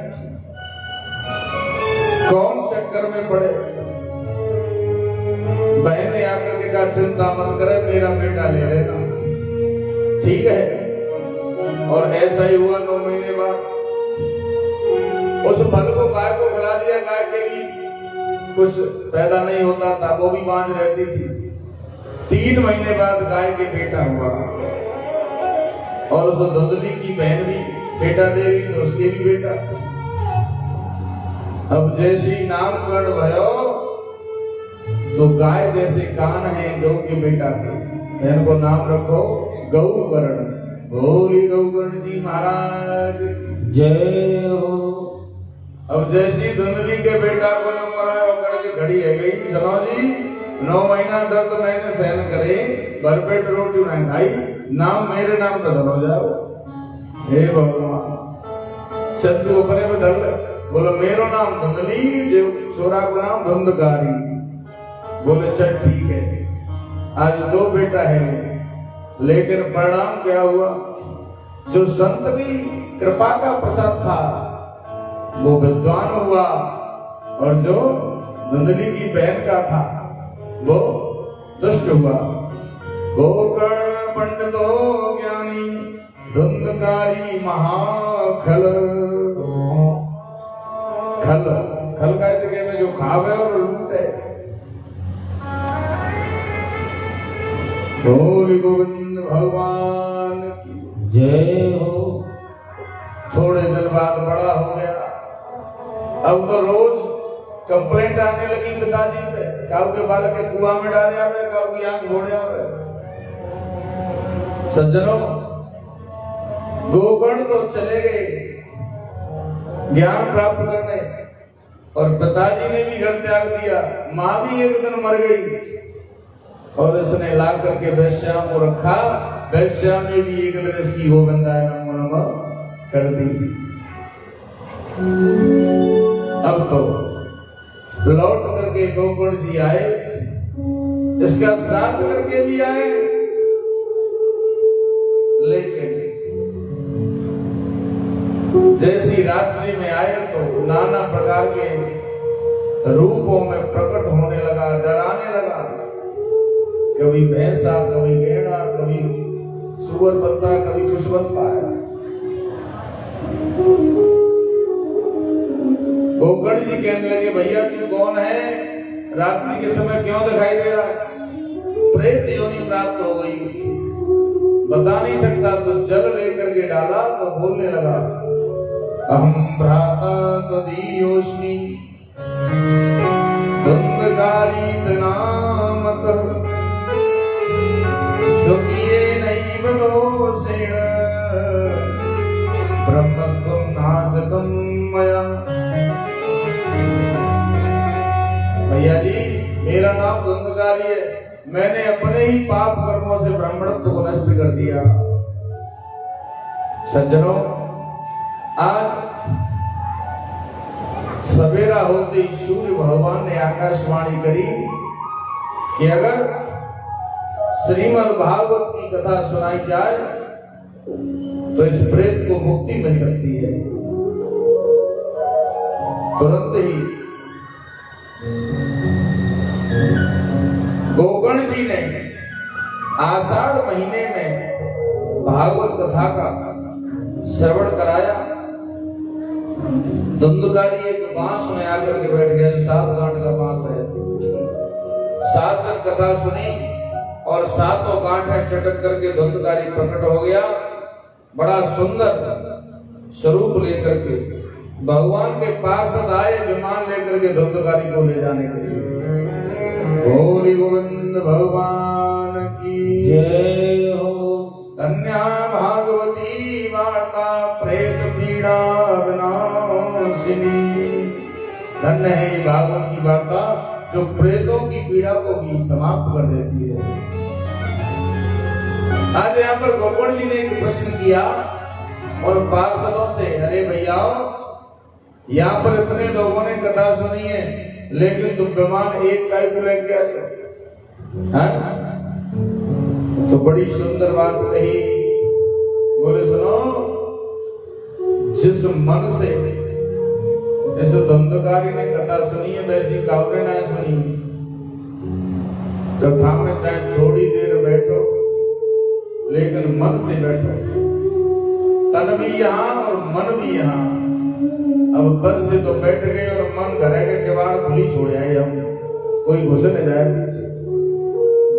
A: कौन चक्कर में पड़े? बहन ने आकर के कहा चिंता मत करे, मेरा बेटा ले लेना। ठीक है। और ऐसा ही हुआ। 9 महीने बाद उस फल को गाय को खिला दिया। गाय के भी कुछ पैदा नहीं होता था, वो भी बांझ रहती थी। 3 महीने बाद गाय के बेटा हुआ, और उस धुंधली की बहन भी बेटा देगी तो उसके भी बेटा। अब जैसी नामकरण भयो तो गाय जैसे कान है गौ के बेटा के, बहन को नाम रखो गौकर्ण। बोली गौकर्ण जी महाराज
B: जय हो।
A: अब जैसी धुंधली के बेटा को नंबर आया पकड़ के घड़ी है गई। चलो जी 9 महीना दर्द मैंने सहन करे, भरपेट रोटी नहीं खाई, नाम मेरे नाम का धर हो जाओ। हे भगवान, शत्रु अपने में धर ले। बोलो मेरो नाम धुंधली, जो छोरा को नाम धुंधकारी। बोले चल ठीक है। आज 2 बेटा है, लेकिन परिणाम क्या हुआ? जो संत की कृपा का प्रसाद था वो विद्वान हुआ, और जो धुंधली की बहन का था वो दुष्ट हुआ। गोकर्ण पंडितो ज्ञानी, धुंधकारी महाखल। खल खल का जगह में जो खावे और लूटे। बोली गोविंद भगवान की
B: जय हो।
A: थोड़े दिन बाद बड़ा हो गया। अब तो रोज कंप्लेंट आने लगी पिताजी पे, काऊ के बालक के कुआं में डाले आवे, काऊ की आंख भोड़े आवे। सज्जनों, गोकर्ण तो चले गए, ज्ञान प्राप्त करने, और पिताजी ने भी घर त्याग दिया, माँ भी एक दिन मर गई और इसने ला करके वैश्या को रखा। वैश्या ने भी एक दिन इसकी गोविंदाय नमो नमः कर दी। अब तो लौट करके गोकुल जी आए, इसका श्राद्ध करके भी आए, लेकिन जैसी रात्रि में आए तो नाना प्रकार के रूपों में प्रकट होने लगा, डराने लगा। कभी भैंसा, कभी गेड़ा, कभी सुअर बनता, कभी कुछ बनता है। गोकर्ण जी कहने लगे, भैया तू कौन है? रात्रि के समय क्यों दिखाई दे रहा है? प्रेत योनि प्राप्त हो गई, बता नहीं सकता। तो जल लेकर के डाला तो बोलने लगा, अहम भ्राता तदीयोस्मि धुंधकारी नामत स्वकीये नैव दोषेण ब्रह्मत्वं नाशतं मया। भैया जी, मेरा नाम धुंधकारी है, मैंने अपने ही पाप कर्मों से ब्राह्मणत्व को नष्ट कर दिया। सज्जनों, आज सवेरा होते ही सूर्य भगवान ने आकाशवाणी करी कि अगर श्रीमद् भागवत की कथा सुनाई जाए तो इस प्रेत को मुक्ति मिल सकती है। तुरंत ही गोकर्ण जी ने आषाढ़ महीने में भागवत कथा का श्रवण कराया। धुंधकारी एक बांस में आकर के बैठ गया, 7 गांठ का बांस है। 7 दिन कथा सुनी और 7 गांठें चटक करके धुंधकारी प्रकट हो गया। बड़ा सुंदर स्वरूप लेकर के भगवान के पास आए, विमान लेकर के धुंधकारी को ले जाने के लिए। बोली गोविंद भगवान की
B: जय हो।
A: कन्या भागवती वार्ता प्रेत पीड़ा विनाशिनी। धन्य है ये भागवत की वार्ता जो प्रेतों की पीड़ा को भी समाप्त कर देती है। आज यहाँ पर गोकर्ण जी ने एक प्रश्न किया और पार्षदों से, अरे भैया यहाँ पर इतने लोगों ने कथा सुनी है, लेकिन तुम विमान एक का ही लेके आए। तो बड़ी सुंदर बात कही, बोले सुनो, जिस मन से इस धुंधकारी ने कथा सुनी है वैसी कावरे ना सुनी। कथा में चाहे थोड़ी देर बैठो, लेकिन मन से बैठो। तन भी यहाँ और मन भी यहाँ। अब तन से तो बैठ गए और मन घरे के किवाड़ खुली छोड़ आए, हम कोई घुस नहीं जाए पीछे।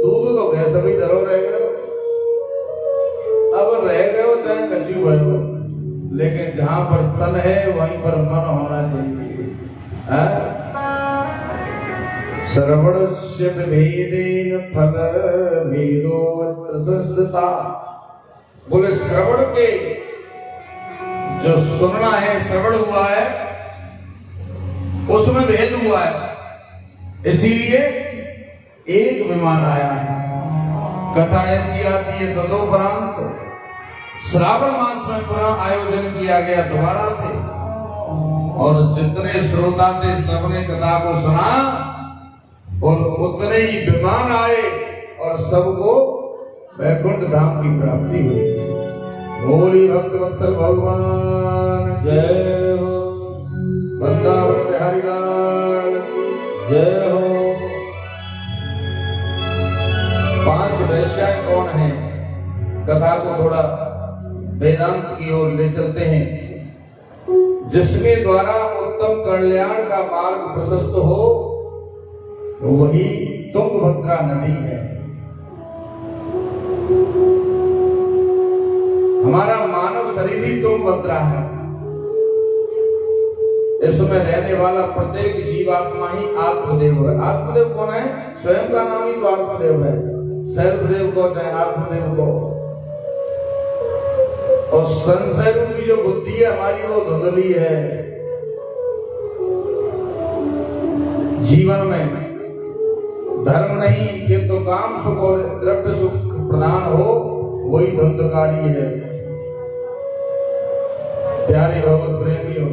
A: दूध तो गए सभी धरो रह गए, अब रह गए हो चाहे कच्ची हो, लेकिन जहां पर तन है वहीं पर मन होना चाहिए। श्रवणस्य विभेदेन फल भेदो संस्कृता। बोले श्रवण के जो सुनना है, श्रवण हुआ है, उसमें भेद हुआ है, इसीलिए एक विमान आया है। कथा ऐसी आती है तदोपरांत श्रावण मास में पुनः आयोजन किया गया दोबारा से, और जितने श्रोता थे सबने कथा को सुना और उतने ही विमान आए और सबको वैकुंठ धाम की प्राप्ति हुई। बोली भक्त वत्सल भगवान
B: जय हो।
A: वृंदावन बिहारी लाल
B: जय हो।
A: 5 वैश्याएं कौन हैं? कथा को थोड़ा वेदांत की ओर ले चलते हैं। जिसके द्वारा उत्तम कल्याण का मार्ग प्रशस्त हो वही तुंगभद्रा नदी है। हमारा मानव शरीर ही तुंगभद्रा है। इसमें रहने वाला प्रत्येक जीवात्मा ही आत्मदेव है। आत्मदेव कौन है? स्वयं का नाम ही तो आत्मदेव है। सर्वदेव को चाहे आत्मदेव को। और संशय रूपी जो बुद्धि है हमारी वो धुंधली है, जीवन में धर्म नहीं कि तो काम सुख और द्रव्य सुख प्रदान हो, वही धुंधकारी है। प्यारे भगवत प्रेमियों,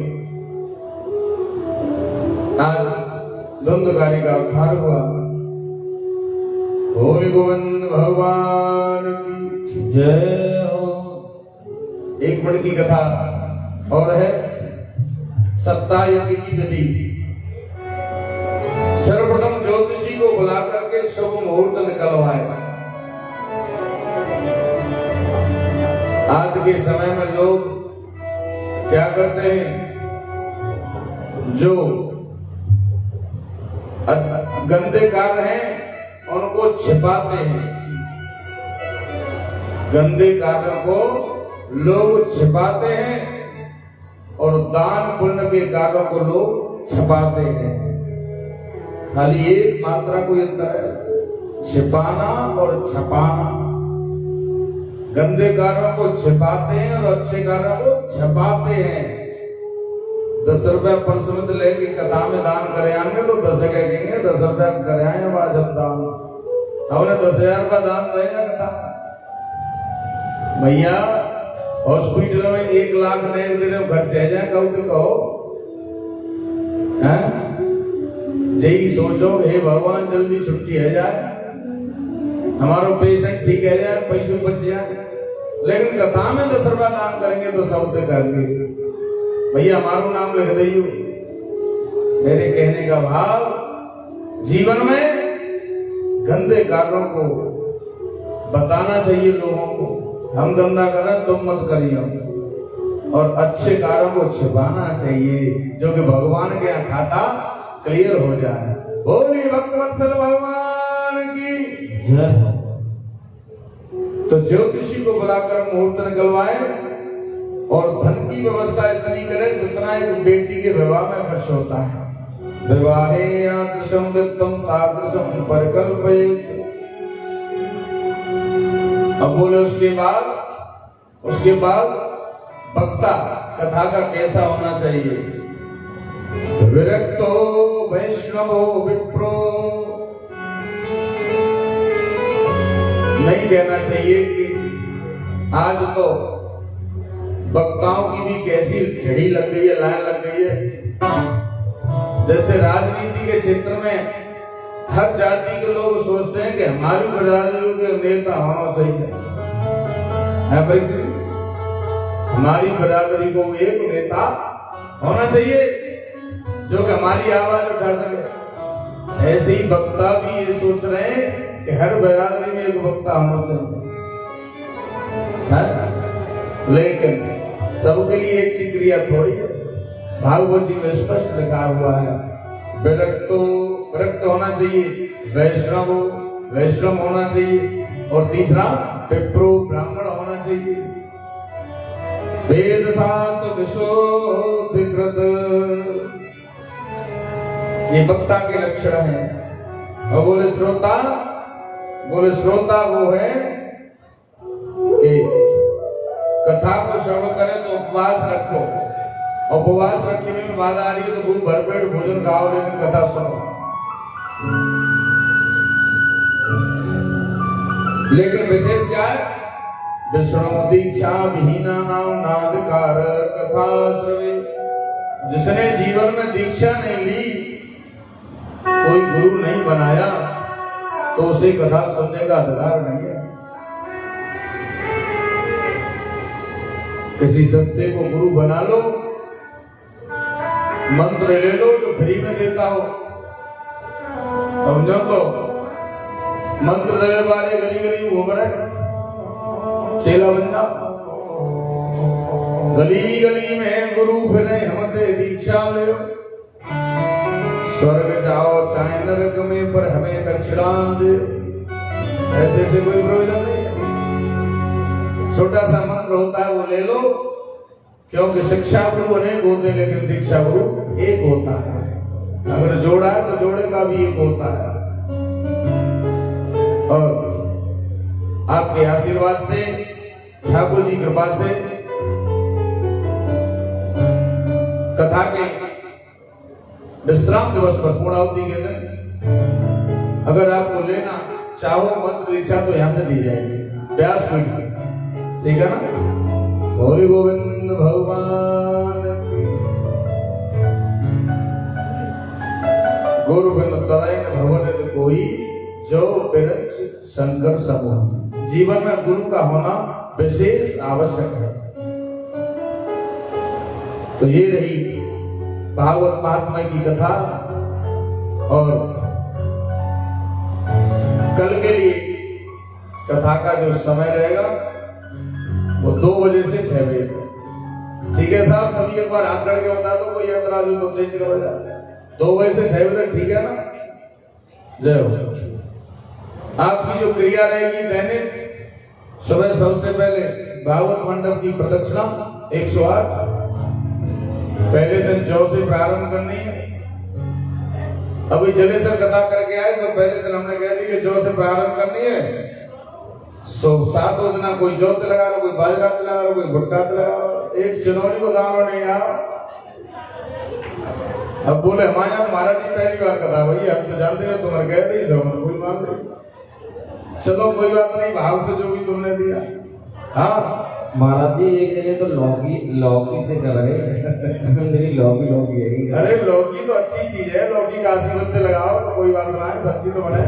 A: आज धुंधकारी का अवतार हुआ। होली गोविंद भगवान की
B: जय हो।
A: एक मिनट की कथा और है। सप्ताह की विधि। सर्वप्रथम ज्योतिषी को बुला करके शुभ मुहूर्त निकलवाए। आज के समय में लोग क्या करते हैं, जो गंदे कार्य हैं उनको छिपाते हैं। गंदे कार्यों को लोग छिपाते हैं और दान पुण्य के कार्यों को लोग छिपाते हैं। खाली एक मात्रा को अंतर है, छिपाना और छपाना। गंदे कार्यों को छिपाते हैं और अच्छे कार्यों को छपाते हैं। 10 रुपया परसमित लेके कथा में दान करे आएंगे तो 10 कहेंगे 10 रुपया करे आए आज हम दान, हमने 10,000 रुपया दान देगा कथा। भैया हॉस्पिटल में 1 लाख नहीं दे रहे खर्च है जाए, कहो तो कहो हैं? यही सोचो हे भगवान जल्दी छुट्टी है जाए, हमारो पेशेंट ठीक है जाए, पैसे बच जाए। लेकिन कथा में 10 रुपया दान करेंगे तो सब करेंगे। भैया हमारो नाम लिख दियो। मेरे कहने का भाव, जीवन में गंदे कार्यों को बताना चाहिए लोगों को। हम गंदा कर रहे तुम मत करियो, और अच्छे कार्यों को छिपाना चाहिए जो कि भगवान के यहाँ खाता क्लियर हो जाए। बोली भक्तवत्सल भगवान की
B: जय हो।
A: तो ज्योतिषी को बुलाकर मुहूर्त निकलवाए और धन की व्यवस्था इतनी करें जितना एक बेटी के विवाह में खर्च होता है। विवाहे यादृशं वित्तं तादृशं परिकल्पयेत्। अब बोले उसके बाद वक्ता कथा का कैसा होना चाहिए। विरक्तो वैष्णवो विप्रो, नहीं कहना चाहिए कि आज तो वक्ताओं की भी कैसी झड़ी लग गई है, लाइन लग गई है। जैसे राजनीति के क्षेत्र में हर जाति के लोग सोचते हैं कि हमारी बिरादरी के नेता होना चाहिए, हमारी बिरादरी को एक नेता होना चाहिए जो कि हमारी आवाज उठा सके। ऐसे ही वक्ता भी ये सोच रहे हैं कि हर बिरादरी में एक वक्ता होना चाहिए, लेकिन सबके लिए एक सी क्रिया थोड़ी है। भागवत जी में स्पष्ट लिखा हुआ है, विरक्त होना चाहिए, वैष्णव होना चाहिए, और तीसरा विप्रो ब्राह्मण होना चाहिए। वेद शास्त्र विशोधिकृत, ये वक्ता के लक्षण है। और बोले श्रोता वो है कि कथा को श्रवण करे तो उपवास रखो। उपवास रखने में बात आ रही है तो खूब भरपेट भोजन खाओ, लेकिन कथा सुनो। लेकिन विशेष क्या है, विष्णु दीक्षा विहीना नाम नादिकार कथा श्रवे। जिसने जीवन में दीक्षा नहीं ली, कोई गुरु नहीं बनाया, तो उसे कथा सुनने का अधिकार नहीं है। किसी सस्ते को गुरु बना लो, मंत्र ले लो जो फ्री में देता हो, समझो। तो मंत्र देने वाले गली गली घूम रहे, चेला बन जाओ। गली गली में गुरु फिरे, हमसे दीक्षा ले। स्वर्ग जाओ चाहे नरक में, पर हमें दक्षिणा दे। ऐसे से कोई प्रयोजन नहीं। छोटा सा मंत्र होता है वो ले लो, क्योंकि शिक्षा गुरु अनेक होते हैं लेकिन दीक्षा गुरु एक होता है। अगर जोड़ा है तो जोड़े का भी एक होता है। और आपके आशीर्वाद से, ठाकुर जी कृपा से कथा के विश्राम दिवस पर पूर्णावती के दिन अगर आपको लेना चाहो मंत्र दीक्षा तो यहाँ से ली जाएगी व्यासपीठ से, ठीक है ना। गौरी गोविंद भगवान की गुरु बिन तराइन भवन कोई जो बिरच शंकर समूह। जीवन में गुरु का होना विशेष आवश्यक है। तो ये रही भागवत महात्मा की कथा। और कल के लिए कथा का जो समय रहेगा वो 2 बजे से 6 बजे तक, ठीक है साहब। सभी एक बार हाथ करके बता दो, कोई ऐतराज हो तो चेंज करो जाए। 2 बजे से 6 बजे तक, ठीक है ना। जय हो। आपकी जो क्रिया रहेगी दैनिक सुबह सबसे पहले भागवत मंडप की प्रदक्षिणा 108 पहले दिन जौ से प्रारंभ करनी है। अभी जलेसर कथा करके आए तो पहले दिन हमने कह दी कि जौ से प्रारंभ करनी है। सो 7 दिन कोई जौ लगा लो, कोई बाजरा लगा लो, कोई भुट्टा लगा लो, एक चिनौनी को दानो नहीं आ। अब बोले हमारे यहाँ महाराज जी पहली बार कथा भाई, हम तो जानते हैं तुम्हारे कह दी जो कोई मान रही। चलो कोई बात नहीं, भाव से जो भी तुमने दिया। हाँ
B: महाराज जी एक जगह तो लौकी से कर रहे मेरी लौकी है।
A: अरे लौकी तो अच्छी चीज है, लौकी का आशीर्वाद लगाओ तो कोई बात ना है, सब्जी तो बने।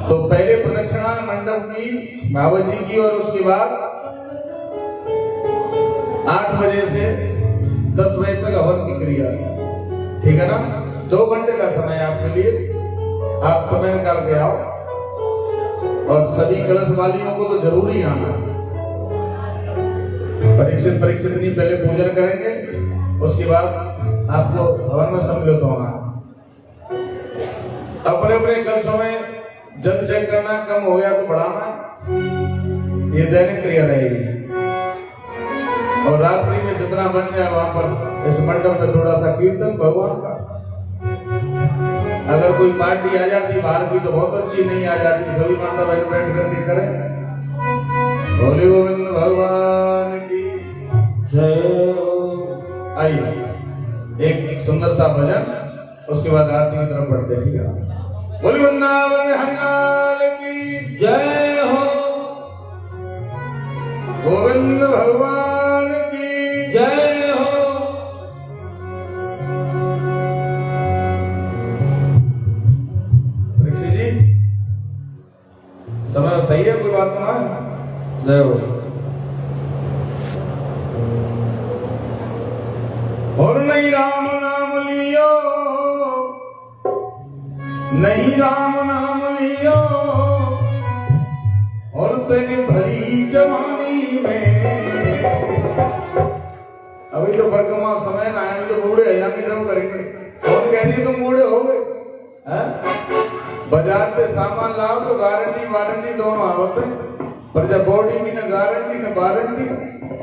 A: तो पहले प्रदक्षिणा मंडप की भागवत जी की, और उसके बाद 8 बजे से 10 बजे तक हवन की क्रिया, ठीक है ना। 2 घंटे का समय आपके लिए, आप समय निकाल के आओ। और सभी कलश वालियों को तो जरूर ही आना। परीक्षित नहीं, पहले पूजन करेंगे, उसके बाद आपको हवन में सम्मिलित होना। अपने अपने कलशों में जल चेक करना, कम हो गया तो बढ़ाना। ये दैनिक क्रिया रहेगी। और रात्रि में जितना बन जाए वहां पर इस मंडप में थोड़ा सा कीर्तन भगवान का। अगर कोई पार्टी आ जाती बाहर की तो बहुत अच्छी, नहीं आ जाती सभी माता बहन बैठ करके करें। बोले गोविंद भगवान की
B: जय।
A: आइए एक सुंदर सा भजन, उसके बाद आरती की तरफ बढ़ते हैं, ठीक है। बोले वृंदावन हरिलाल की
B: जय हो।
A: गोविंद भगवान की
B: जय हो।
A: परीक्षित जी समय सही है, कोई बात ना है। जय हो। और नहीं राम नाम लियो, नहीं राम नाम लियो, और तेरी भरी जवानी में। अभी तो बरकमा समय ना है, अभी तो बूढ़े हैं, अभी जब करेंगे। और कह दिए तुम बूढ़े हो गए। बाजार पे सामान लाओ तो गारंटी वारंटी दोनों आवत है, पर जब बॉडी की न गारंटी न वारंटी,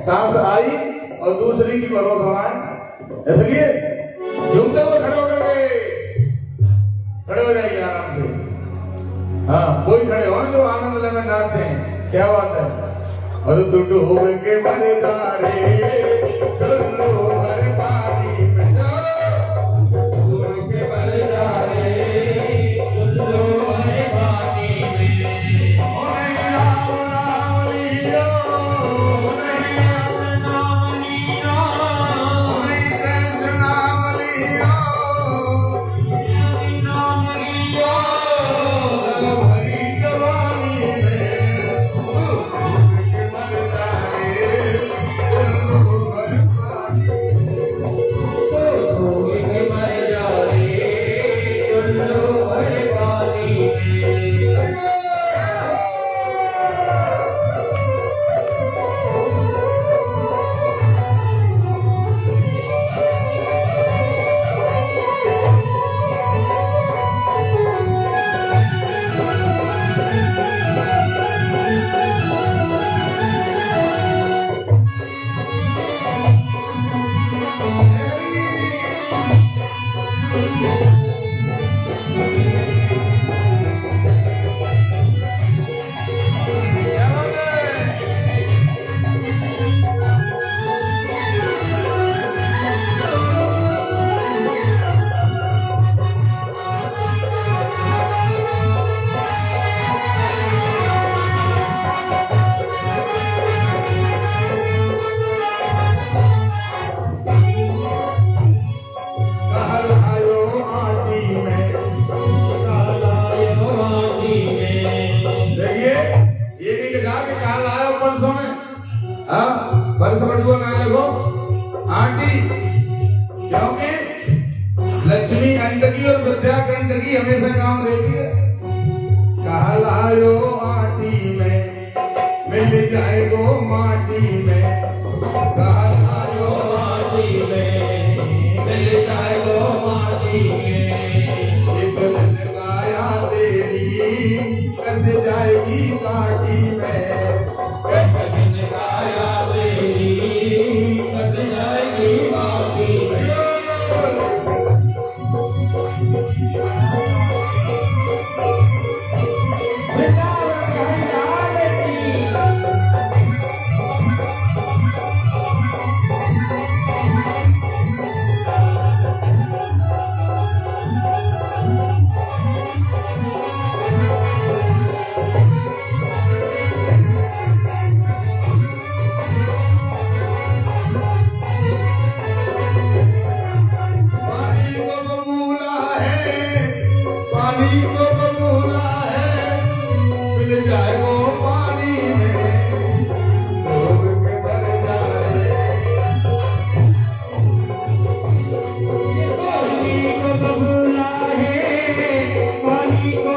A: सांस आई और दूसरी की भरोसा आए। इसलिए झूमते हुए खड़े होकर खड़े हो जाइए आराम से। हाँ कोई खड़े हो जो आनंद ले में नाचे, क्या बात है। और तू डूब के मर जा रे, चलो मर पानी में जा, डूब के मर जा रे, चलो मर पानी में। ओ नहीं राम नाम लियो, नहीं राम नाम लियो, नहीं कृष्ण नाम लियो, नहीं नाम लियो, भरी जवानी में डूब के मर जा रे, चलो मर पानी में। माटी, क्योंकि लक्ष्मी गंडकी और विद्या गंडकी हमेशा काम रहती है। कहलायो आटी में मिल जाएगो माटी में, कहलायो
B: माटी में मिल जाएगो माटी में,
A: एक दिन गाया तेरी कस जाएगी काटी में,
B: एक दिन गाया तेरी कस जाएगी माटी में।
A: पानी को बबूला है, पानी को बबूला है, मिल जाएगो पानी में, डूब के मर जाए।
B: पानी को बबूला है, पानी को